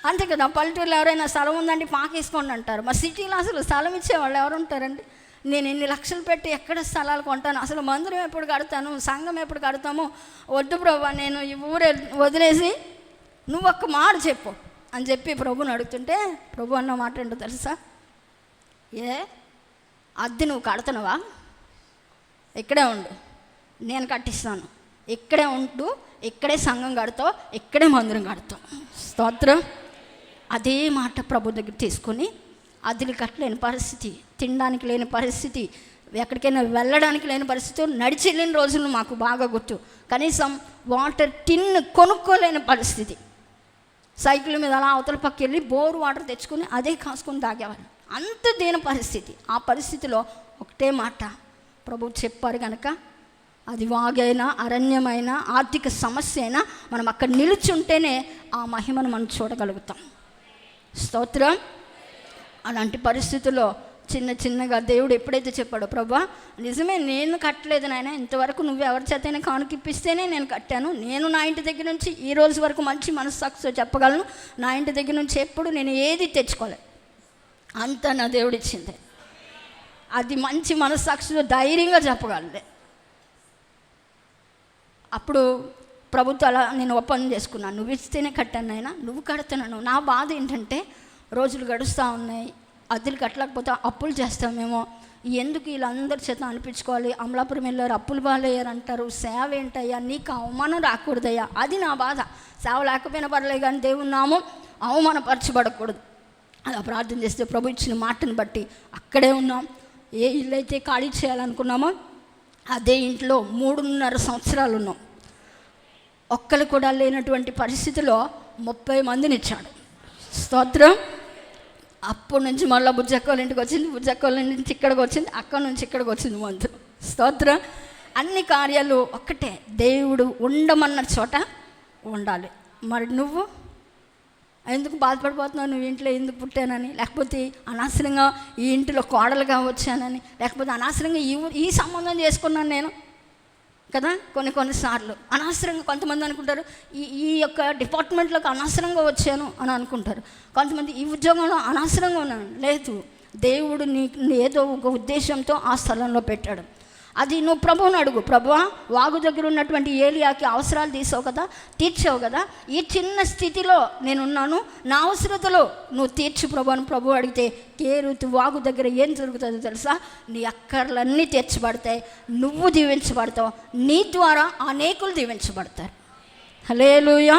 అంతే కదా. పల్లెటూరులో ఎవరైనా స్థలం ఉందండి పాకేసుకోండి అంటారు. మరి సిటీలో అసలు స్థలం ఇచ్చేవాళ్ళు ఎవరు ఉంటారండి? నేను ఇన్ని లక్షలు పెట్టి ఎక్కడ స్థలాలు కొంటాను, అసలు మందిరం ఎప్పుడు కడతాను, సంఘం ఎప్పుడు కడతాము, వద్దు ప్రభు నేను ఈ ఊరే వదిలేసి నువ్వు ఒక్క మాట చెప్పు అని చెప్పి ప్రభుని అడుగుతుంటే ప్రభు అన్న మాట ఏంటో తెలుసా? అద్దె నువ్వు కడతానువా? ఇక్కడే ఉండు, నేను కట్టిస్తాను. ఇక్కడే ఉంటూ ఇక్కడే సంఘం కడతావు, ఇక్కడే మందిరం కడతావు. స్తోత్రం. అదే మాట ప్రభు దగ్గర తీసుకొని, అద్దెలు కట్టలేని పరిస్థితి, తినడానికి లేని పరిస్థితి, ఎక్కడికైనా వెళ్ళడానికి లేని పరిస్థితి, నడిచి వెళ్ళిన రోజులు మాకు బాగా గుర్తు. కనీసం వాటర్ టిన్ కొనుక్కోలేని పరిస్థితి. సైకిల్ మీద అలా అవతల పక్క వెళ్ళి బోర్ వాటర్ తెచ్చుకొని అదే కాసుకొని తాగేవాళ్ళు. అంత దీన పరిస్థితి. ఆ పరిస్థితిలో ఒకటే మాట ప్రభు చెప్పారు కనుక, అది వాగైనా అరణ్యమైన ఆర్థిక సమస్య అయినా మనం అక్కడ నిలుచుంటేనే ఆ మహిమను మనం చూడగలుగుతాం. స్తోత్రం. అలాంటి పరిస్థితుల్లో చిన్నగా దేవుడు ఎప్పుడైతే చెప్పాడో, ప్రభా నిజమే నేను కట్టలేదు నాయన, ఇంతవరకు నువ్వు ఎవరి చేతైనా కానుకిప్పిస్తేనే నేను కట్టాను. నేను నా ఇంటి దగ్గర నుంచి ఈ రోజు వరకు మంచి మనస్సాక్షితో చెప్పగలను, నా ఇంటి దగ్గర నుంచి ఎప్పుడు నేను ఏది తెచ్చుకోలేదు, అంతా నా దేవుడు ఇచ్చింది. అది మంచి మనస్సాక్షితో ధైర్యంగా చెప్పగలలే. అప్పుడు ప్రభుత్వం అలా నేను ఒప్పందం చేసుకున్నాను, నువ్వు ఇస్తేనే కట్టాను నాయన, నువ్వు కడుతున్నాను. నా బాధ ఏంటంటే రోజులు గడుస్తూ ఉన్నాయి, అద్దెలు కట్టలేకపోతే అప్పులు చేస్తామేమో, ఎందుకు వీళ్ళందరి చేత అనిపించుకోవాలి, అమలాపురం వెళ్ళారు అప్పులు బాగాలేయారు అంటారు, సేవ ఏంటయ్యా, నీకు అవమానం రాకూడదయ్యా, అది నా బాధ. సేవ లేకపోయినా పర్లేదు కానీ దేవుని నామం అవమానపరచబడకూడదు. అలా ప్రార్థన చేస్తే ప్రభు ఇచ్చిన మాటను బట్టి అక్కడే ఉన్నాం. ఏ ఇల్లు అయితే ఖాళీ చేయాలనుకున్నామో అదే ఇంట్లో 3.5 సంవత్సరాలు ఉన్నాం. ఒక్కరు కూడా లేనటువంటి పరిస్థితిలో 30 మందిని ఇచ్చాడు. స్తోత్రం. అప్పటి నుంచి మళ్ళీ బుజ్జక్కల ఇంటికి వచ్చింది, బుజ్జక్కల నుంచి ఇక్కడికి వచ్చింది, అక్కడి నుంచి ఇక్కడికి వచ్చింది మందు. స్తోత్రం. అన్ని కార్యాలు ఒక్కటే, దేవుడు ఉండమన్న చోట ఉండాలి. మరి నువ్వు ఎందుకు బాధపడిపోతున్నావు, నువ్వు ఇంట్లో ఎందుకు పుట్టానని, లేకపోతే అనవసరంగా ఈ ఇంటిలో కోడలుగా వచ్చానని, లేకపోతే అనవసరంగా ఈ సంబంధం చేసుకున్నాను నేను కదా. కొన్నిసార్లు అనవసరంగా కొంతమంది అనుకుంటారు, ఈ యొక్క డిపార్ట్మెంట్లోకి అనవసరంగా వచ్చాను అని అనుకుంటారు. కొంతమంది ఈ ఉద్యోగంలో అనవసరంగా ఉన్నాను. లేదు, దేవుడు నీకు ఏదో ఒక ఉద్దేశంతో ఆ స్థలంలో పెట్టాడు. అది నువ్వు ప్రభువుని అడుగు. ప్రభువా, వాగు దగ్గర ఉన్నటువంటి ఏలియాకి అవసరాలు తీర్చావు కదా, ఈ చిన్న స్థితిలో నేనున్నాను, నా అవసరతలో నువ్వు తీర్చు ప్రభు అని ప్రభు అడిగితే, కేరుతు వాగు దగ్గర ఏం జరుగుతుందో తెలుసా? నీ అక్కర్లన్నీ తీర్చబడతాయి, నువ్వు దీవించబడతావు, నీ ద్వారా అనేకులు దీవించబడతారు. హల్లెలూయా.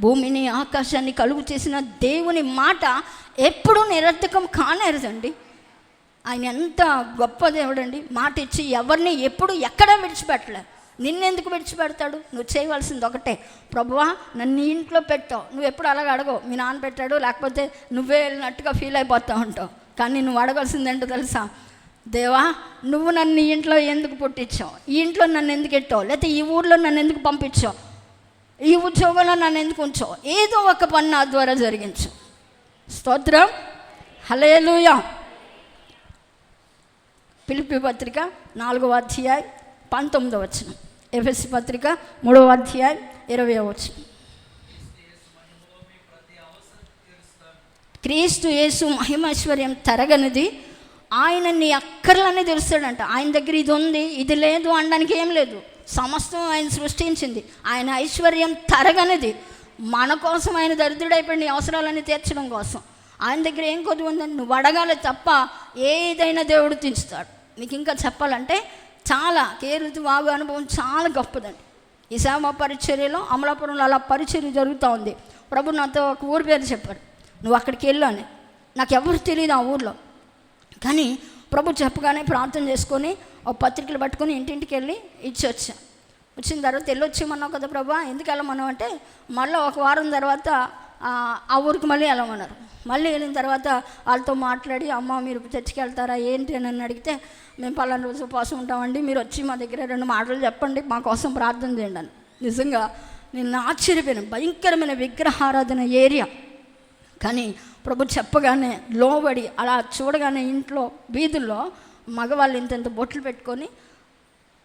భూమిని ఆకాశాన్ని కలుగు చేసిన దేవుని మాట ఎప్పుడూ నిరర్థకం కానేరదండి. ఆయన ఎంత గొప్ప దేవుడండి. మాట ఇచ్చి ఎవరిని ఎప్పుడు ఎక్కడా విడిచిపెట్టలే. నిన్నెందుకు విడిచిపెడతాడు? నువ్వు చేయవలసింది ఒకటే, ప్రభువా నన్ను నీ ఇంట్లో పెట్టావు. నువ్వు ఎప్పుడు అలాగ అడగవు, మీ నాన్న పెట్టాడు లేకపోతే నువ్వే వెళ్ళినట్టుగా ఫీల్ అయిపోతూ ఉంటావు. కానీ నువ్వు అడగాల్సింది ఏంటో తెలుసా? దేవా, నువ్వు నన్ను నీ ఇంట్లో ఎందుకు పుట్టించావు, ఈ ఇంట్లో నన్ను ఎందుకు ఎట్టావు, లేకపోతే ఈ ఊర్లో నన్ను ఎందుకు పంపించావు, ఈ ఉద్యోగంలో నన్ను ఎందుకు ఉంచావు, ఏదో ఒక పని నా ద్వారా జరిగించు. స్తోత్రం. హల్లెలూయా. ఫిలిప్పీ పత్రిక 4వ అధ్యాయం 19వ వచనం, ఎఫెసీ పత్రిక 3వ అధ్యాయం 20వ వచనం. క్రీస్తు యేసు మహిమైశ్వర్యం తరగనిది, ఆయన నీ అక్కర్లన్నీ తెలుస్తాడంట. ఆయన దగ్గర ఇది ఉంది ఇది లేదు అనడానికి ఏం లేదు, సమస్తం ఆయన సృష్టించింది. ఆయన ఐశ్వర్యం తరగనిది, మన కోసం ఆయన దరిద్రుడైపోయి నీ అవసరాలన్నీ తీర్చడం కోసం. ఆయన దగ్గర ఏం కొద్ది ఉందని నువ్వు అడగాలి తప్ప ఏదైనా దేవుడు తీర్చుతాడు. మీకు ఇంకా చెప్పాలంటే చాలా కేరుతు వాగు అనుభవం చాలా గొప్పదండి. ఈ సేవ పరిచర్యలో అమలాపురంలో అలా పరిచర్య జరుగుతూ ఉంది. ప్రభు నాతో ఒక ఊరి పేరు చెప్పాడు, నువ్వు అక్కడికి వెళ్ళు అని. నాకు ఎవరు తెలియదు ఆ ఊర్లో, కానీ ప్రభు చెప్పగానే ప్రార్థన చేసుకొని ఒక పత్రికలు పట్టుకొని ఇంటింటికి వెళ్ళి ఇచ్చి వచ్చా. వచ్చిన తర్వాత వెళ్ళొచ్చేమన్నావు కదా ప్రభా, ఎందుకు వెళ్ళమన్నావు అంటే, మళ్ళీ ఒక వారం తర్వాత ఆ ఊరికి మళ్ళీ వెళ్ళమన్నారు. మళ్ళీ వెళ్ళిన తర్వాత వాళ్ళతో మాట్లాడి, అమ్మ మీరు చర్చికి వెళ్తారా ఏంటి అని నన్ను అడిగితే, మేము పలానా రోజు ఉపవాసం ఉంటామండి, మీరు వచ్చి మా దగ్గర 2 మాటలు చెప్పండి, మా కోసం ప్రార్థన చేయండి అని. నిజంగా నేను ఆశ్చర్యపోయాను. భయంకరమైన విగ్రహారాధన ఏరియా, కానీ ప్రభు చెప్పగానే లోబడి అలా చూడగానే ఇంట్లో వీధుల్లో మగవాళ్ళు ఇంత బొట్లు పెట్టుకొని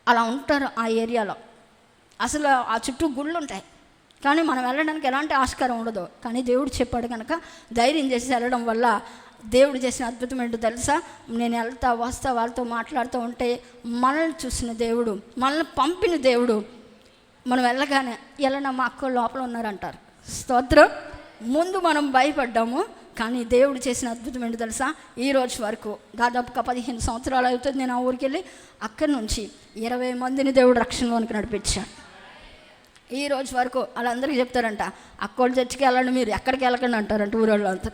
అలా ఉంటారు ఆ ఏరియాలో. అసలు ఆ చుట్టూ గుళ్ళు ఉంటాయి, కానీ మనం వెళ్ళడానికి ఎలాంటి ఆస్కారం ఉండదు. కానీ దేవుడు చెప్పాడు కనుక ధైర్యం చేసి వెళ్ళడం వల్ల దేవుడు చేసిన అద్భుతం ఏంటో తెలుసా? నేను వెళ్తా వస్తా వాళ్ళతో మాట్లాడుతూ ఉంటే మనల్ని చూసిన దేవుడు, మనల్ని పంపిన దేవుడు, మనం వెళ్ళగానే ఎలా మా అక్క లోపల ఉన్నారంటారు. స్తోత్రం. ముందు మనం భయపడ్డాము, కానీ దేవుడు చేసిన అద్భుతం ఏంటో తెలుసా? ఈ రోజు వరకు దాదాపుగా 15 సంవత్సరాలు అవుతుంది నేను ఆ ఊరికి వెళ్ళి. అక్కడి నుంచి 20 మందిని దేవుడు రక్షణలోనికి నడిపించాడు. ఈ రోజు వరకు వాళ్ళందరికీ చెప్తారంట, అక్కోళ్ళు చర్చికి వెళ్ళండి, మీరు ఎక్కడికి వెళ్ళకండి అంటారంట ఊరోళ్ళు అంతా.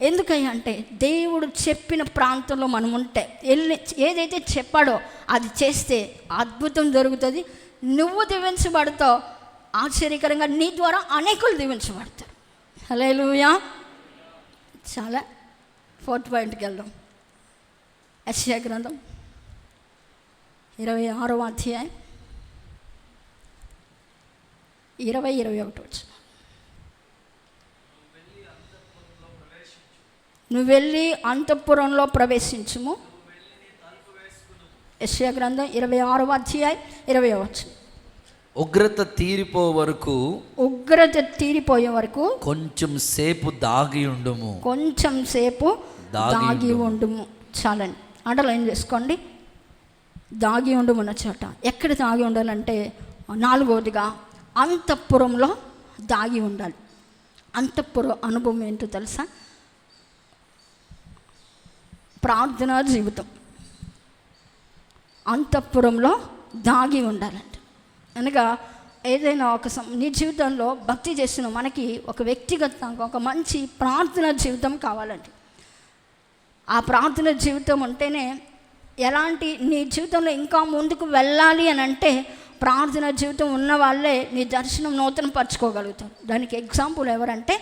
ఎందుకయ్యా అంటే దేవుడు చెప్పిన ప్రాంతంలో మనం ఉంటే, వెళ్ళి ఏదైతే చెప్పాడో అది చేస్తే అద్భుతం జరుగుతుంది. నువ్వు దీవించబడతావు, ఆశ్చర్యకరంగా నీ ద్వారా అనేకులు దీవించబడతారు. హల్లెలూయా. చాలా 4th పాయింట్కి వెళ్దాం. యెషయా గ్రంథం 26వ అధ్యాయం 20-21 నువ్వు వెళ్ళి అంతఃపురంలో ప్రవేశించుము. యెషయా గ్రంథం 26వ అధ్యాయం 20వ ఉగ్రత తీరిపోయే వరకు కొంచెం సేపు దాగి ఉండుము. చాలండి, అండర్లైన్ చేసుకోండి. దాగి ఉండుమన్న చోట ఎక్కడ దాగి ఉండాలంటే 4వదిగా అంతఃపురంలో దాగి ఉండాలి. అంతఃపురం అనుభవం ఏంటో తెలుసా? ప్రార్థనా జీవితం అంతఃపురంలో దాగి ఉండాలంట. అనగా ఏదైనా నీ జీవితంలో భక్తి చేసిన మనకి ఒక వ్యక్తిగతంగా ఒక మంచి ప్రార్థనా జీవితం కావాలండి. ఆ ప్రార్థనా జీవితం ఉంటేనే నీ జీవితంలో ఇంకా ముందుకు వెళ్ళాలి అని అంటే ప్రార్థనా జీవితం ఉన్న వాళ్ళే నీ దర్శనం నూతన పరచుకోగలుగుతారు. దానికి ఎగ్జాంపుల్ ఎవరంటే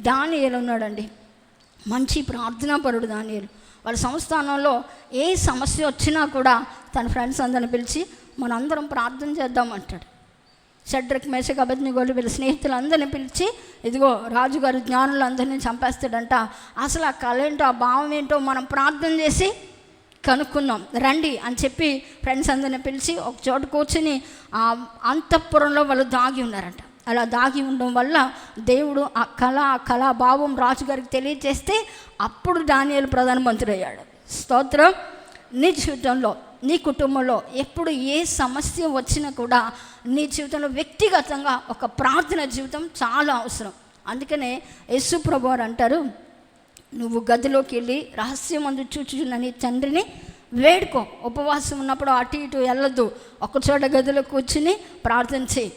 దానియేలు ఉన్నాడండి. మంచి ప్రార్థనాపరుడు దానియేలు. వాళ్ళ సంస్థానంలో ఏ సమస్య వచ్చినా కూడా తన ఫ్రెండ్స్ అందరిని పిలిచి మనందరం ప్రార్థన చేద్దామంటాడు. షడ్రక్ మేషక్ అబేద్నెగోలు వీళ్ళ స్నేహితులందరినీ పిలిచి, ఇదిగో రాజుగారు జ్ఞానులందరినీ చంపేస్తాడంట, అసలు ఆ కళ ఏంటో ఆ భావం ఏంటో మనం ప్రార్థన చేసి కనుక్కుందాం రండి అని చెప్పి ఫ్రెండ్స్ అందరిని పిలిచి ఒక చోట కూర్చుని ఆ అంతఃపురంలో వాళ్ళు దాగి ఉన్నారంట. అలా దాగి ఉండడం వల్ల దేవుడు ఆ కళాభావం రాజుగారికి తెలియజేస్తే అప్పుడు దానియేలు ప్రధానమంత్రి అయ్యాడు. స్తోత్రం. నీ జీవితంలో నీ కుటుంబంలో ఎప్పుడు ఏ సమస్య వచ్చినా కూడా నీ జీవితంలో వ్యక్తిగతంగా ఒక ప్రార్థన జీవితం చాలా అవసరం. అందుకనే యేసు ప్రభువారు అంటారు, నువ్వు గదిలోకి వెళ్ళి రహస్యమందు చూచుచున్న నీ తండ్రిని వేడుకో. ఉపవాసం ఉన్నప్పుడు అటు ఇటు వెళ్ళొద్దు, ఒకచోట గదిలో కూర్చుని ప్రార్థన చేయి.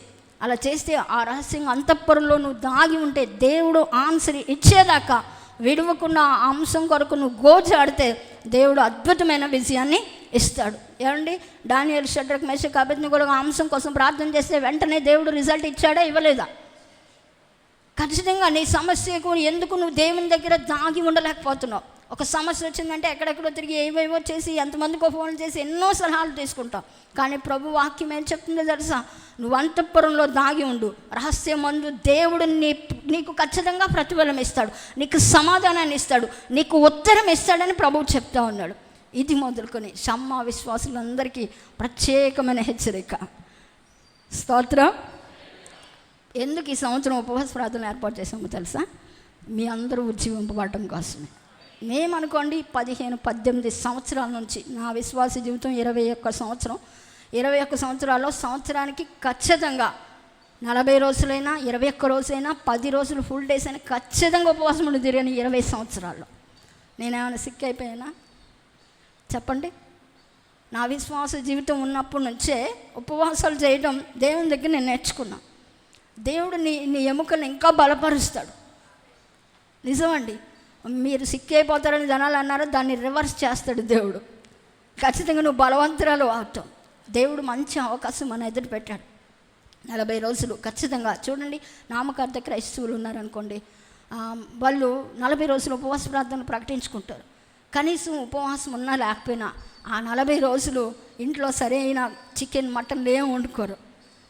అలా చేస్తే ఆ రహస్యంగా అంతఃపురంలో నువ్వు దాగి ఉంటే దేవుడు ఆన్సర్ ఇచ్చేదాకా విడవకుండా ఆ అంశం కొరకు నువ్వు గోజాడితే దేవుడు అద్భుతమైన విజయాన్ని ఇస్తాడు. ఏమండి, దానియేలు షడ్రక్ మేషక్ అబేద్నెగోలు ఆ అంశం కోసం ప్రార్థన చేస్తే వెంటనే దేవుడు రిజల్ట్ ఇచ్చాడా ఇవ్వలేదా? ఖచ్చితంగా నీ సమస్యకు ఎందుకు నువ్వు దేవుని దగ్గర దాగి ఉండలేకపోతున్నావు? ఒక సమస్య వచ్చిందంటే ఎక్కడెక్కడో తిరిగి ఏవేవో చేసి ఎంతమందికో ఫోన్ చేసి ఎన్నో సలహాలు తీసుకుంటావు. కానీ ప్రభు వాక్యం ఏం చెప్తుందో తెలుసా? నువ్వు అంతఃపురంలో దాగి ఉండు. రహస్యమందు దేవుడు నీకు ఖచ్చితంగా ప్రతిఫలం ఇస్తాడు, నీకు సమాధానాన్ని ఇస్తాడు, నీకు ఉత్తరం ఇస్తాడని ప్రభువు చెప్తా ఉన్నాడు. ఇది మొదలుకొని షమ్మా విశ్వాసులందరికీ ప్రత్యేకమైన హెచ్చరిక. స్తోత్రం. ఎందుకు ఈ సంవత్సరం ఉపవాస ప్రార్థనలు ఏర్పాటు చేసామో తెలుసా? మీ అందరూ ఉజ్జీవింపబడటం కోసమే. మేమనుకోండి 15-18 సంవత్సరాల నుంచి నా విశ్వాస జీవితం 21 సంవత్సరం. 21 సంవత్సరాల్లో సంవత్సరానికి ఖచ్చితంగా 40 రోజులైనా 21 రోజులైనా 10 రోజులు ఫుల్ డేస్ అయినా ఖచ్చితంగా ఉపవాసం ఉండి తిరిగిన 20 సంవత్సరాల్లో నేనేమైనా సిక్ అయిపోయానా చెప్పండి? నా విశ్వాస జీవితం ఉన్నప్పటి నుంచే ఉపవాసాలు చేయడం దేవుని దగ్గర నేను నేర్చుకున్నాను. దేవుడు నీ ఎముకలను ఇంకా బలపరుస్తాడు. నిజమండి. మీరు సిక్ అయిపోతారని జనాలు అన్నారు, దాన్ని రివర్స్ చేస్తాడు దేవుడు. ఖచ్చితంగా నువ్వు బలవంతురాలు అవుతావు. దేవుడు మంచి అవకాశం మన ఎదురు పెట్టాడు. 40 రోజులు ఖచ్చితంగా. చూడండి, నామకార్థ క్రైస్తవులు ఉన్నారనుకోండి, వాళ్ళు 40 రోజులు ఉపవాస ప్రార్థనలు ప్రకటించుకుంటారు. కనీసం ఉపవాసం ఉన్నా లేకపోయినా ఆ 40 రోజులు ఇంట్లో సరైన చికెన్ మటన్ ఏం వండుకోరు.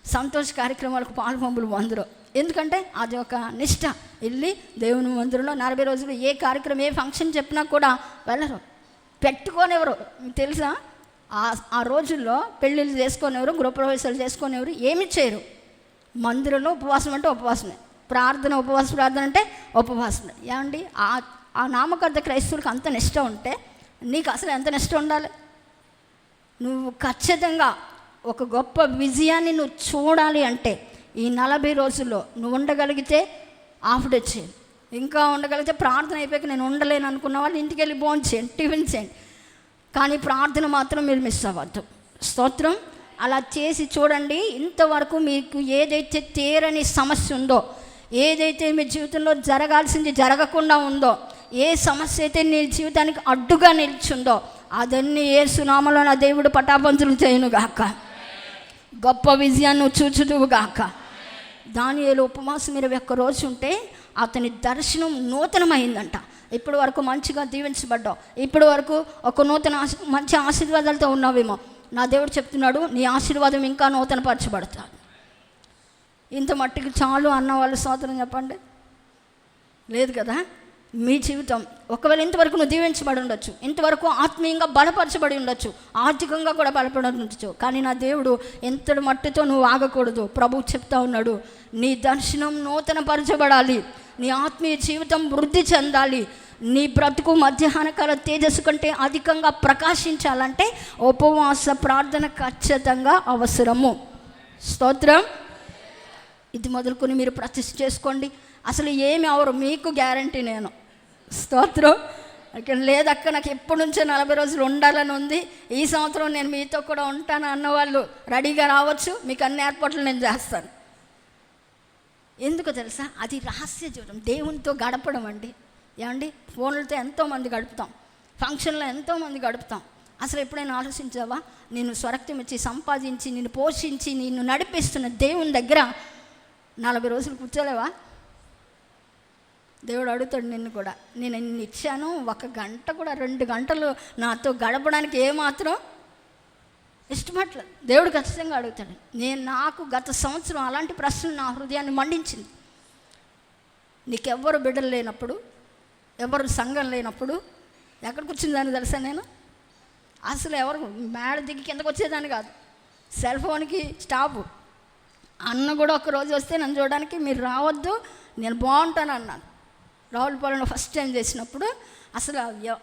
సంతోష కార్యక్రమాలకు పాల్పంపులు వందరు. ఎందుకంటే అది ఒక నిష్ట. వెళ్ళి దేవుని మందిరంలో 40 రోజులు ఏ కార్యక్రమం ఏ ఫంక్షన్ చెప్పినా కూడా వెళ్ళరు, పెట్టుకోనివ్వరు. మీకు తెలుసా, ఆ రోజుల్లో పెళ్ళిళ్ళు చేసుకునేవారు, గృహప్రవేశాలు చేసుకునేవారు, ఏమి చేయరు. మందిరంలో ఉపవాసం అంటే ఉపవాసమే, ప్రార్థన ప్రార్థన అంటే ఉపవాసమే. ఏమండి ఆ నామకార్థ క్రైస్తవులకు అంత నిష్ట ఉంటే నీకు అసలు ఎంత నిష్ట ఉండాలి? నువ్వు ఖచ్చితంగా ఒక గొప్ప విజయాన్ని నువ్వు చూడాలి అంటే ఈ 40 రోజుల్లో నువ్వు ఉండగలిగితే ఆఫ్ డే చేయండి. ఇంకా ఉండగలిగితే ప్రార్థన అయిపోయాక నేను ఉండలేను అనుకున్న వాళ్ళు ఇంటికి వెళ్ళి భోజనం చేయండి, టిఫిన్ చేయండి. కానీ ప్రార్థన మాత్రం మీరు మిస్ అవ్వద్దు. స్తోత్రం. అలా చేసి చూడండి. ఇంతవరకు మీకు ఏదైతే తీరని సమస్య ఉందో, ఏదైతే మీ జీవితంలో జరగాల్సింది జరగకుండా ఉందో, ఏ సమస్య అయితే నీ జీవితానికి అడ్డుగా నిలిచిందో అదన్నీ యేసు నామములో నా దేవుడు పటాపంచులు చేయనుగాక. గొప్ప విజయాన్ని చూచుదువుగాక. దానియేలు ఉపవాసం 21 రోజు ఉంటే అతని దర్శనం నూతనమైందంట. ఇప్పటి వరకు మంచిగా దీవించబడ్డావు, ఇప్పటి వరకు ఒక నూతన మంచి ఆశీర్వాదాలతో ఉన్నావేమో, నా దేవుడు చెప్తున్నాడు నీ ఆశీర్వాదం ఇంకా నూతనపరచబడతాడు. ఇంత మట్టికి చాలు అన్న వాళ్ళు స్తోత్రం చెప్పండి. లేదు కదా? మీ జీవితం ఒకవేళ ఇంతవరకు నువ్వు దీవించబడి ఉండొచ్చు, ఇంతవరకు ఆత్మీయంగా బలపరచబడి ఉండొచ్చు, ఆర్థికంగా కూడా బలపడి ఉండొచ్చు, కానీ నా దేవుడు ఎంతటి మట్టితో నువ్వు ఆగకూడదు. ప్రభువు చెప్తా ఉన్నాడు, నీ దర్శనం నూతనపరచబడాలి, నీ ఆత్మీయ జీవితం వృద్ధి చెందాలి, నీ బ్రతుకు మధ్యాహ్నకాల తేజస్సు కంటే అధికంగా ప్రకాశించాలంటే ఉపవాస ప్రార్థన ఖచ్చితంగా అవసరము. స్తోత్రం. ఇది మొదలుకొని మీరు ప్రతిష్ఠ చేసుకోండి. అసలు ఏమి అవరు మీకు గ్యారంటీ నేను. స్తోత్రం. లేదక్క నాకు ఎప్పటి నుంచో 40 రోజులు ఉండాలని ఉంది, ఈ సంవత్సరం నేను మీతో కూడా ఉంటాను అన్నవాళ్ళు రెడీగా రావచ్చు, మీకు అన్ని ఏర్పాట్లు నేను చేస్తాను. ఎందుకు తెలుసా? అది రహస్య జీవితం, దేవునితో గడపడం అండి. ఏమండి, ఫోన్లతో ఎంతోమంది గడుపుతాం, ఫంక్షన్లో ఎంతోమంది గడుపుతాం. అసలు ఎప్పుడైనా ఆలోచించావా? నేను స్వరక్తం ఇచ్చి సంపాదించి నిన్ను పోషించి నిన్ను నడిపిస్తున్న దేవుని దగ్గర 40 రోజులు కూర్చోలేవా? దేవుడు అడుగుతాడు నిన్ను కూడా. నేను నిన్ను ఇచ్చాను, 1 గంట కూడా 2 గంటలు నాతో గడపడానికి ఏమాత్రం ఇష్టపట్లేదు. దేవుడు ఖచ్చితంగా అడుగుతాడు. నాకు గత సంవత్సరం అలాంటి ప్రశ్నలు నా హృదయాన్ని మండించింది. నీకెవ్వరు బిడ్డలు లేనప్పుడు, ఎవరు సంఘం లేనప్పుడు ఎక్కడ కూర్చుందని తెలుసా? నేను అసలు ఎవరు మేడ దిగి కిందకు వచ్చేదాన్ని కాదు, సెల్ ఫోన్కి స్టాపు. అన్న కూడా ఒకరోజు వస్తే నన్ను చూడడానికి మీరు రావద్దు, నేను బాగుంటాను అన్నాను. రావులపాలెంలో ఫస్ట్ టైం చేసినప్పుడు అసలు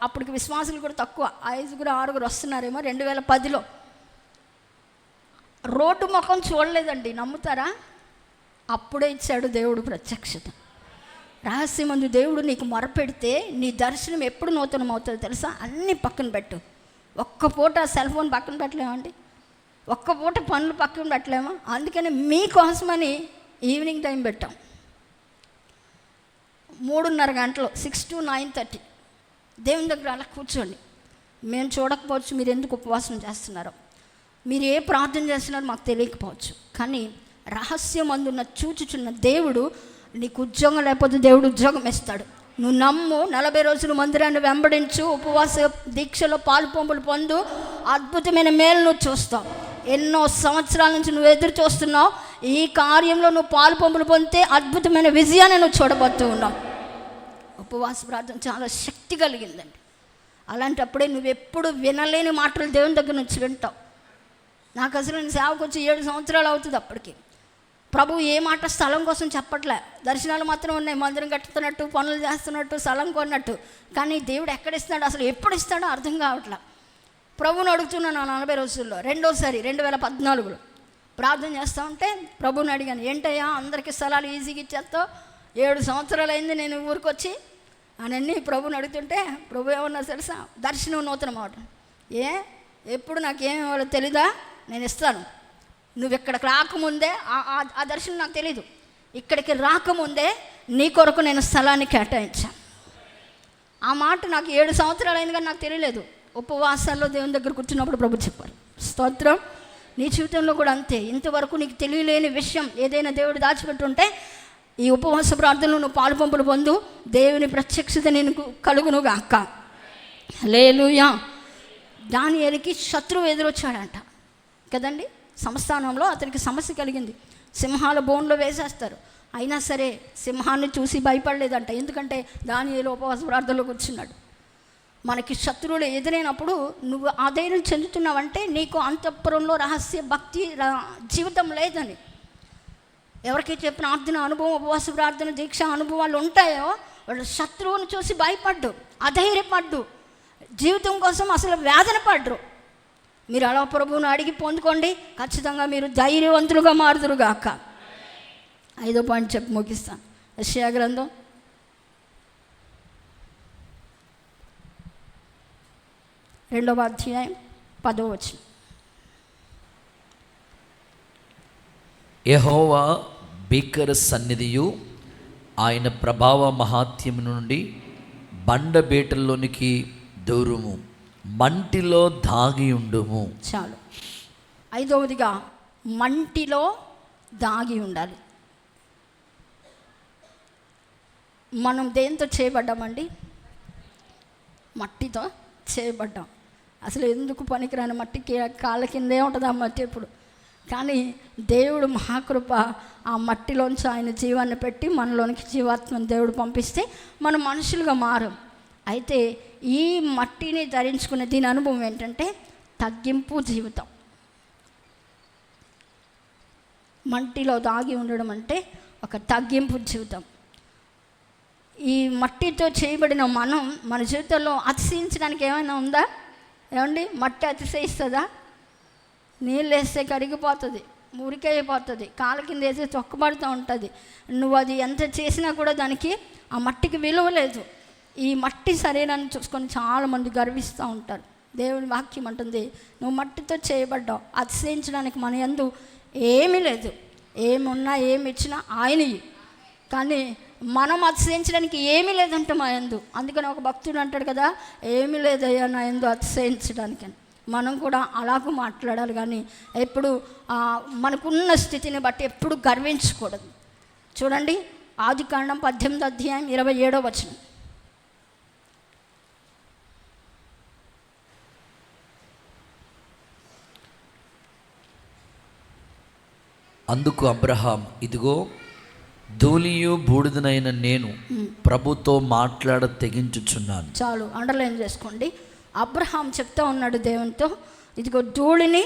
అప్పటికి విశ్వాసులు కూడా తక్కువ, 5-6 వస్తున్నారేమో. 2010లో రోడ్డు ముఖం చూడలేదండి, నమ్ముతారా? అప్పుడే ఇచ్చాడు దేవుడు ప్రత్యక్షత. రహస్యమందు దేవుడు నీకు మొరపెడితే నీ దర్శనం ఎప్పుడు నూతనం అవుతుందో తెలుసా? అన్నీ పక్కన పెట్టు. ఒక్క పూట సెల్ ఫోన్ పక్కన పెట్టలేమండి, ఒక్క పూట పనులు పక్కన పెట్టలేమా? అందుకని మీకోసమని ఈవినింగ్ టైం పెట్టాం. 3:30 గంటలు, 6 to 9:30 దేవుని దగ్గర అలా కూర్చోండి. మేము చూడకపోవచ్చు మీరు ఎందుకు ఉపవాసం చేస్తున్నారో, మీరు ఏ ప్రార్థన చేస్తున్నారో మాకు తెలియకపోవచ్చు, కానీ రహస్యం అందున్న చూచుచున్న దేవుడు నీకు ఉద్యోగం లేకపోతే దేవుడు ఉద్యోగం ఇస్తాడు. నువ్వు నమ్ము, 40 రోజులు మందిరాన్ని వెంబడించు, ఉపవాస దీక్షలో పాలు పంపులు పొందు, అద్భుతమైన మేలు నువ్వు చూస్తావు. ఎన్నో సంవత్సరాల నుంచి నువ్వు ఎదురు చూస్తున్నావు, ఈ కార్యంలో నువ్వు పాలు పంపులు పొందితే అద్భుతమైన విజయాన్ని నువ్వు చూడబోతూ ఉన్నావు. ఉపవాస ప్రార్థన చాలా శక్తి కలిగిందండి. అలాంటప్పుడే నువ్వు ఎప్పుడు వినలేని మాటలు దేవుని దగ్గర నుంచి వింటావు. నాకు అసలు నేను సేవకు వచ్చి 7 సంవత్సరాలు అవుతుంది. అప్పటికి ప్రభు ఏ మాట స్థలం కోసం చెప్పట్లే, దర్శనాలు మాత్రం ఉన్నాయి, మందిరం కట్టుతున్నట్టు, పనులు చేస్తున్నట్టు, స్థలం కొన్నట్టు. కానీ దేవుడు ఎక్కడ ఇస్తాడో, అసలు ఎప్పుడు ఇస్తాడో అర్థం కావట్లే. ప్రభువుని అడుగుతున్నాను 40 రోజుల్లో. రెండోసారి 2014లో ప్రార్థన చేస్తూ ఉంటే ప్రభువుని అడిగాను, ఏంటయ్యా అందరికీ స్థలాలు ఈజీగా ఇచ్చేస్తావు, 7 సంవత్సరాలు అయింది నేను ఊరికి వచ్చి అని ప్రభువుని అడుగుతుంటే ప్రభు ఏమన్నా తెలుసా? దర్శనం నూతనం అవటం. ఎప్పుడు నాకేమి ఇవ్వాలో తెలీదా? నేను ఇస్తాను. నువ్వు ఇక్కడికి రాకముందే ఆ దర్శనం నాకు తెలీదు, ఇక్కడికి రాకముందే నీ కొరకు నేను స్థలాన్ని కేటాయించాను. ఆ మాట నాకు 7 సంవత్సరాలు అయింది కానీ నాకు తెలియలేదు. ఉపవాసాల్లో దేవుని దగ్గర కూర్చున్నప్పుడు ప్రభు చెప్పారు. స్తోత్రం. నీ జీవితంలో కూడా అంతే. ఇంతవరకు నీకు తెలియలేని విషయం ఏదైనా దేవుడు దాచిపెట్టుంటే ఈ ఉపవాస ప్రార్థనలో నువ్వు పాలు పంపులు పొందు, దేవుని ప్రత్యక్షత నేను కలుగునుగా అక్క. హల్లెలూయా. దానియేలుకి శత్రువు ఎదురొచ్చాడంట కదండి. సంస్థానంలో అతనికి సమస్య కలిగింది, సింహాల బోన్లో వేసేస్తారు. అయినా సరే సింహాన్ని చూసి భయపడలేదంట, ఎందుకంటే దానియేలు ఉపవాస ప్రార్థనలో కూర్చున్నాడు. మనకి శత్రువులు ఎదురైనప్పుడు నువ్వు ఆధైర్యం చెందుతున్నావంటే నీకు అంతఃపురంలో రహస్య భక్తి జీవితం లేదని. ఎవరికైతే ప్రార్థన అనుభవం, ఉపవాస ప్రార్థన, దీక్ష అనుభవాలు ఉంటాయో వాళ్ళు శత్రువును చూసి భయపడ్డు, అధైర్యపడ్డు, జీవితం కోసం అసలు వేదన పడ్డరు. మీరు అలా ప్రభువును అడిగి పొందుకోండి, ఖచ్చితంగా మీరు ధైర్యవంతులుగా మారుదురుగాక. 5వ పాయింట్ చెప్పి ముగిస్తాను. యెషయా గ్రంథం 2వ అధ్యాయం 10వ వచనం. యెహోవా భీకర సన్నిధియు ఆయన ప్రభావ మహాత్యము నుండి బండబేటల్లోనికి దూరుము, మంటిలో దాగి ఉండుము. చాలు. 5వదిగా మంటిలో దాగి ఉండాలి. మనం దేంతో చేయబడ్డామండి? మట్టితో చేయబడ్డాం. అసలు ఎందుకు పనికిరాని మట్టికి కాళ్ళ కిందే ఉంటుంది ఆ మట్టి ఎప్పుడు. కానీ దేవుడు మహాకృప, ఆ మట్టిలోంచి ఆయన జీవాన్ని పెట్టి మనలోనికి జీవాత్మను దేవుడు పంపిస్తే మనం మనుషులుగా మారం. అయితే ఈ మట్టిని ధరించుకునే దీని అనుభవం ఏంటంటే తగ్గింపు జీవితం. మట్టిలో దాగి ఉండడం అంటే ఒక తగ్గింపు జీవితం. ఈ మట్టితో చేయబడిన మనం మన జీవితంలో అతిశయించడానికి ఏమైనా ఉందా? ఏమండి, మట్టి అతిశయిస్తుందా? నీళ్ళు వేస్తే కరిగిపోతుంది, మురికైపోతుంది, కాళ్ళ కింద వేస్తే చొక్కబడుతూ ఉంటుంది. నువ్వు అది ఎంత చేసినా కూడా దానికి, ఆ మట్టికి విలువ లేదు. ఈ మట్టి శరీరాన్ని చూసుకొని చాలామంది గర్విస్తూ ఉంటారు. దేవుని వాక్యం అంటుంది, నువ్వు మట్టితో చేయబడ్డావు, అతిశయించడానికి మన యందు ఏమీ లేదు. ఏమున్నా ఏమి ఇచ్చినా ఆయనవి. కానీ మనం అతిశయించడానికి ఏమీ లేదంట మా యందు. అందుకని ఒక భక్తుడు అంటాడు కదా, ఏమీ లేదయ్యా నా యందు అతిశయించడానికి అని. మనం కూడా అలాగూ మాట్లాడాలి, కానీ ఎప్పుడు మనకున్న స్థితిని బట్టి ఎప్పుడు గర్వించకూడదు. చూడండి, ఆదికాండం 18వ అధ్యాయం 27వ వచనం. అందుకు అబ్రహాం, ఇదిగో ధూళియు బూడిదనైన నేను ప్రభుతో మాట్లాడ తెగించుచున్నాను. చాలు, అండర్లైన్ చేసుకోండి. అబ్రహాం చెప్తా ఉన్నాడు దేవునితో, ఇదిగో ధూళిని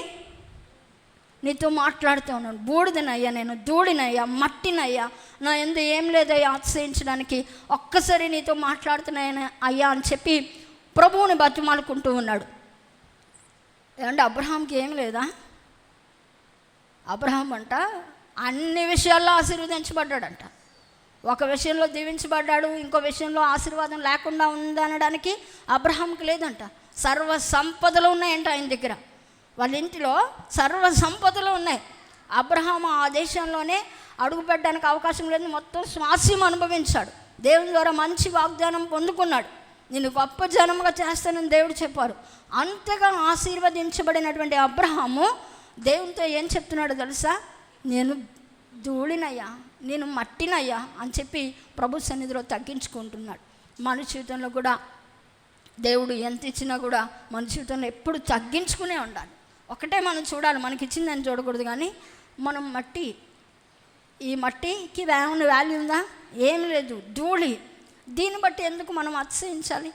నీతో మాట్లాడుతూ ఉన్నాను, బూడిదనయ్యా, నేను ధూళినయ్యా, మట్టినయ్యా, నా ఎందు ఏం లేదయ్యా ఆశ్రయించడానికి, ఒక్కసారి నీతో మాట్లాడుతున్నాయని అయ్యా అని చెప్పి ప్రభువుని బతిమాలుకుంటూ ఉన్నాడు. ఏమంటే అబ్రహాంకి ఏం లేదా? అబ్రహాం అంట అన్ని విషయాల్లో ఆశీర్వదించబడ్డాడంట. ఒక విషయంలో దీవించబడ్డాడు, ఇంకో విషయంలో ఆశీర్వాదం లేకుండా ఉందనడానికి అబ్రహాంకి లేదంట. సర్వ సంపదలు ఉన్నాయంట ఆయన దగ్గర. వాళ్ళ ఇంటిలో సర్వ సంపదలు ఉన్నాయి. అబ్రహాం ఆ దేశంలోనే అడుగు పెట్టడానికి అవకాశం లేదు, మొత్తం స్వాస్యం అనుభవించాడు. దేవుని ద్వారా మంచి వాగ్దానం పొందుకున్నాడు. నేను గొప్ప జనముగా చేస్తానని దేవుడు చెప్పారు. అంతగా ఆశీర్వదించబడినటువంటి అబ్రహాము దేవునితో ఏం చెప్తున్నాడో తెలుసా? నేను ధూళినయ్యా, నేను మట్టినయ్యా అని చెప్పి ప్రభు సన్నిధిలో తగ్గించుకుంటున్నాడు. మన జీవితంలో కూడా దేవుడు ఎంత ఇచ్చినా కూడా మన జీవితంలో ఎప్పుడు తగ్గించుకునే ఉండాలి. ఒకటే మనం చూడాలి, మనకి ఇచ్చిందని చూడకూడదు. కానీ మనం మట్టి, ఈ మట్టికి ఏమైనా వాల్యూ ఉందా? ఏం లేదు, ధూళి. దీన్ని బట్టి ఎందుకు మనం అతిశయించాలి?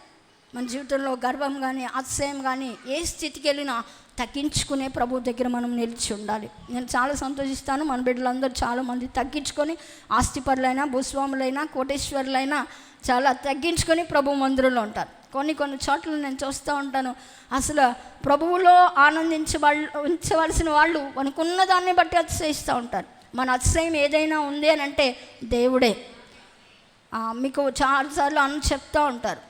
మన జీవితంలో గర్వం కానీ అతిశయం కానీ ఏ స్థితికి వెళ్ళినా తగ్గించుకునే ప్రభు దగ్గర మనం నిలిచి ఉండాలి. నేను చాలా సంతోషిస్తాను, మన బిడ్డలందరూ చాలామంది తగ్గించుకొని, ఆస్తిపరులైనా, భూస్వాములైనా, కోటేశ్వరులైనా చాలా తగ్గించుకొని ప్రభు మందిరంలో ఉంటారు. కొన్ని చోట్ల నేను చూస్తూ ఉంటాను, అసలు ప్రభువులో ఉంచవలసిన వాళ్ళు మనకున్న దాన్ని బట్టి అతిశయిస్తూ ఉంటారు. మన అతిశయం ఏదైనా ఉంది అని అంటే దేవుడే. మీకు చాలాసార్లు చెప్తూ ఉంటారు.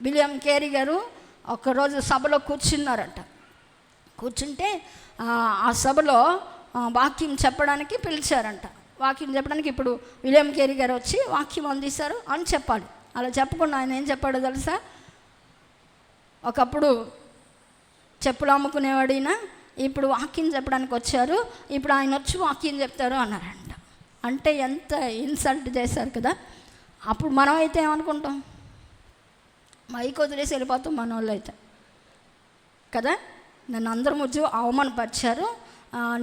విలియం కేరీ గారు ఒకరోజు సభలో కూర్చున్నారంట. కూర్చుంటే ఆ సభలో వాక్యం చెప్పడానికి పిలిచారంట. వాక్యం చెప్పడానికి ఇప్పుడు విలియం కేరీ గారు వచ్చి వాక్యం అందిస్తారు అని చెప్పాలి. అలా చెప్పకుండా ఆయన ఏం చెప్పాడో తెలుసా? ఒకప్పుడు చెప్పులు అమ్ముకునేవాడినా ఇప్పుడు వాక్యం చెప్పడానికి వచ్చారు, ఇప్పుడు ఆయన వచ్చి వాక్యం చెప్తారు అన్నారంట. అంటే ఎంత ఇన్సల్ట్ చేశారు కదా. అప్పుడు మనం అయితే ఏమనుకుంటాం? మైక్ వదిలేసి వెళ్ళిపోతాం మన వాళ్ళు అయితే కదా. నన్ను అందరూ ముజ్జు అవమానపరిచారు,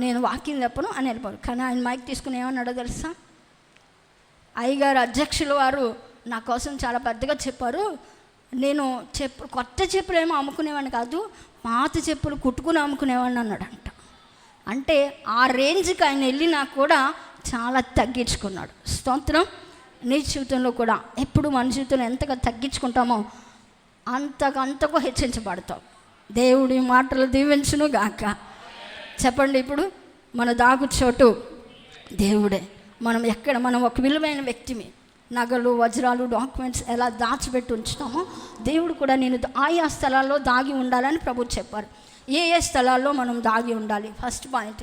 నేను వాక్యం చెప్పను అని వెళ్ళిపోరు. కానీ ఆయన మైక్ తీసుకుని ఏమన్నాడో తెలుసా? అయ్యగారు అధ్యక్షులు వారు నా కోసం చాలా పెద్దగా చెప్పారు. నేను కొత్త చెప్పులు ఏమో అమ్ముకునేవాడిని కాదు, పాత చెప్పులు కుట్టుకుని అమ్ముకునేవాడిని అన్నాడంట. అంటే ఆ రేంజ్కి ఆయన వెళ్ళినా కూడా చాలా తగ్గించుకున్నాడు. స్తోత్రం. నీ జీవితంలో కూడా ఎప్పుడు మన జీవితంలో ఎంతగా తగ్గించుకుంటామో అంతకు హెచ్చించబడతాం. దేవుడి మాటలు దీవించును గాక. చెప్పండి. ఇప్పుడు మన దాగు చోటు దేవుడే. మనం ఒక విలువైన వ్యక్తిమి. నగలు, వజ్రాలు, డాక్యుమెంట్స్ ఎలా దాచిపెట్టి ఉంచుతామో దేవుడు కూడా నేను ఆయా స్థలాల్లో దాగి ఉండాలని ప్రభు చెప్పారు. ఏ స్థలాల్లో మనం దాగి ఉండాలి? ఫస్ట్ పాయింట్,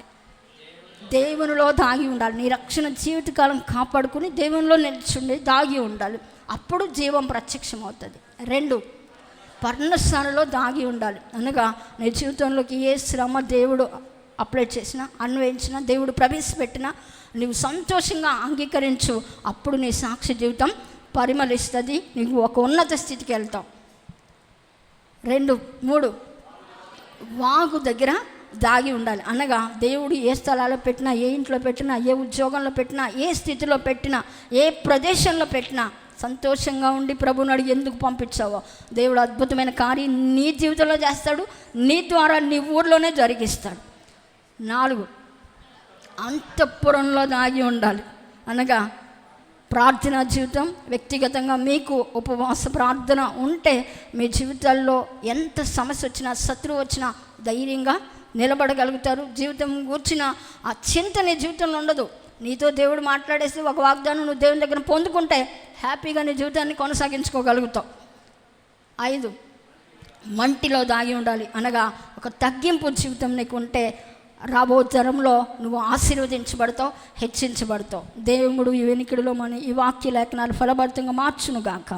దేవునిలో దాగి ఉండాలి. నీ రక్షణ జీవితకాలం కాపాడుకుని దేవునిలో నిల్చుండి దాగి ఉండాలి. అప్పుడు జీవం ప్రత్యక్షం అవుతుంది. 2, పర్ణస్థానంలో దాగి ఉండాలి. అనగా నీ జీవితంలోకి ఏ శ్రమ దేవుడు అప్లై చేసినా, అన్వయించినా, దేవుడు ప్రవేశపెట్టినా నువ్వు సంతోషంగా అంగీకరించు. అప్పుడు నీ సాక్షి జీవితం పరిమళిస్తుంది. నీకు ఒక ఉన్నత స్థితికి వెళ్తావు. 2, 3, వాగు దగ్గర దాగి ఉండాలి. అనగా దేవుడు ఏ స్థలాల్లో పెట్టినా, ఏ ఇంట్లో పెట్టినా, ఏ ఉద్యోగంలో పెట్టినా, ఏ స్థితిలో పెట్టినా, ఏ ప్రదేశంలో పెట్టినా సంతోషంగా ఉండి ప్రభుని అడిగి ఎందుకు పంపించావో దేవుడు అద్భుతమైన కార్యం నీ జీవితంలో చేస్తాడు. నీ ద్వారా నీ ఊర్లోనే జరిగిస్తాడు. 4, అంతఃపురంలో దాగి ఉండాలి. అనగా ప్రార్థనా జీవితం. వ్యక్తిగతంగా మీకు ఉపవాస ప్రార్థన ఉంటే మీ జీవితాల్లో ఎంత సమస్య వచ్చినా, శత్రువు వచ్చినా ధైర్యంగా నిలబడగలుగుతారు. జీవితం కూర్చిన ఆ చింత నీ జీవితంలో ఉండదు. నీతో దేవుడు మాట్లాడేసి ఒక వాగ్దానం నువ్వు దేవుని దగ్గర పొందుకుంటే హ్యాపీగా నీ జీవితాన్ని కొనసాగించుకోగలుగుతావు. 5, మంటిలో దాగి ఉండాలి. అనగా ఒక తగ్గింపు జీవితం నీకు ఉంటే రాబో తరంలో నువ్వు ఆశీర్వదించబడతావు, హెచ్చించబడతావు. దేవుడు ఈ వెనుకడిలో మన ఈ వాక్య లేఖనాలు ఫలభరితంగా మార్చును గాక.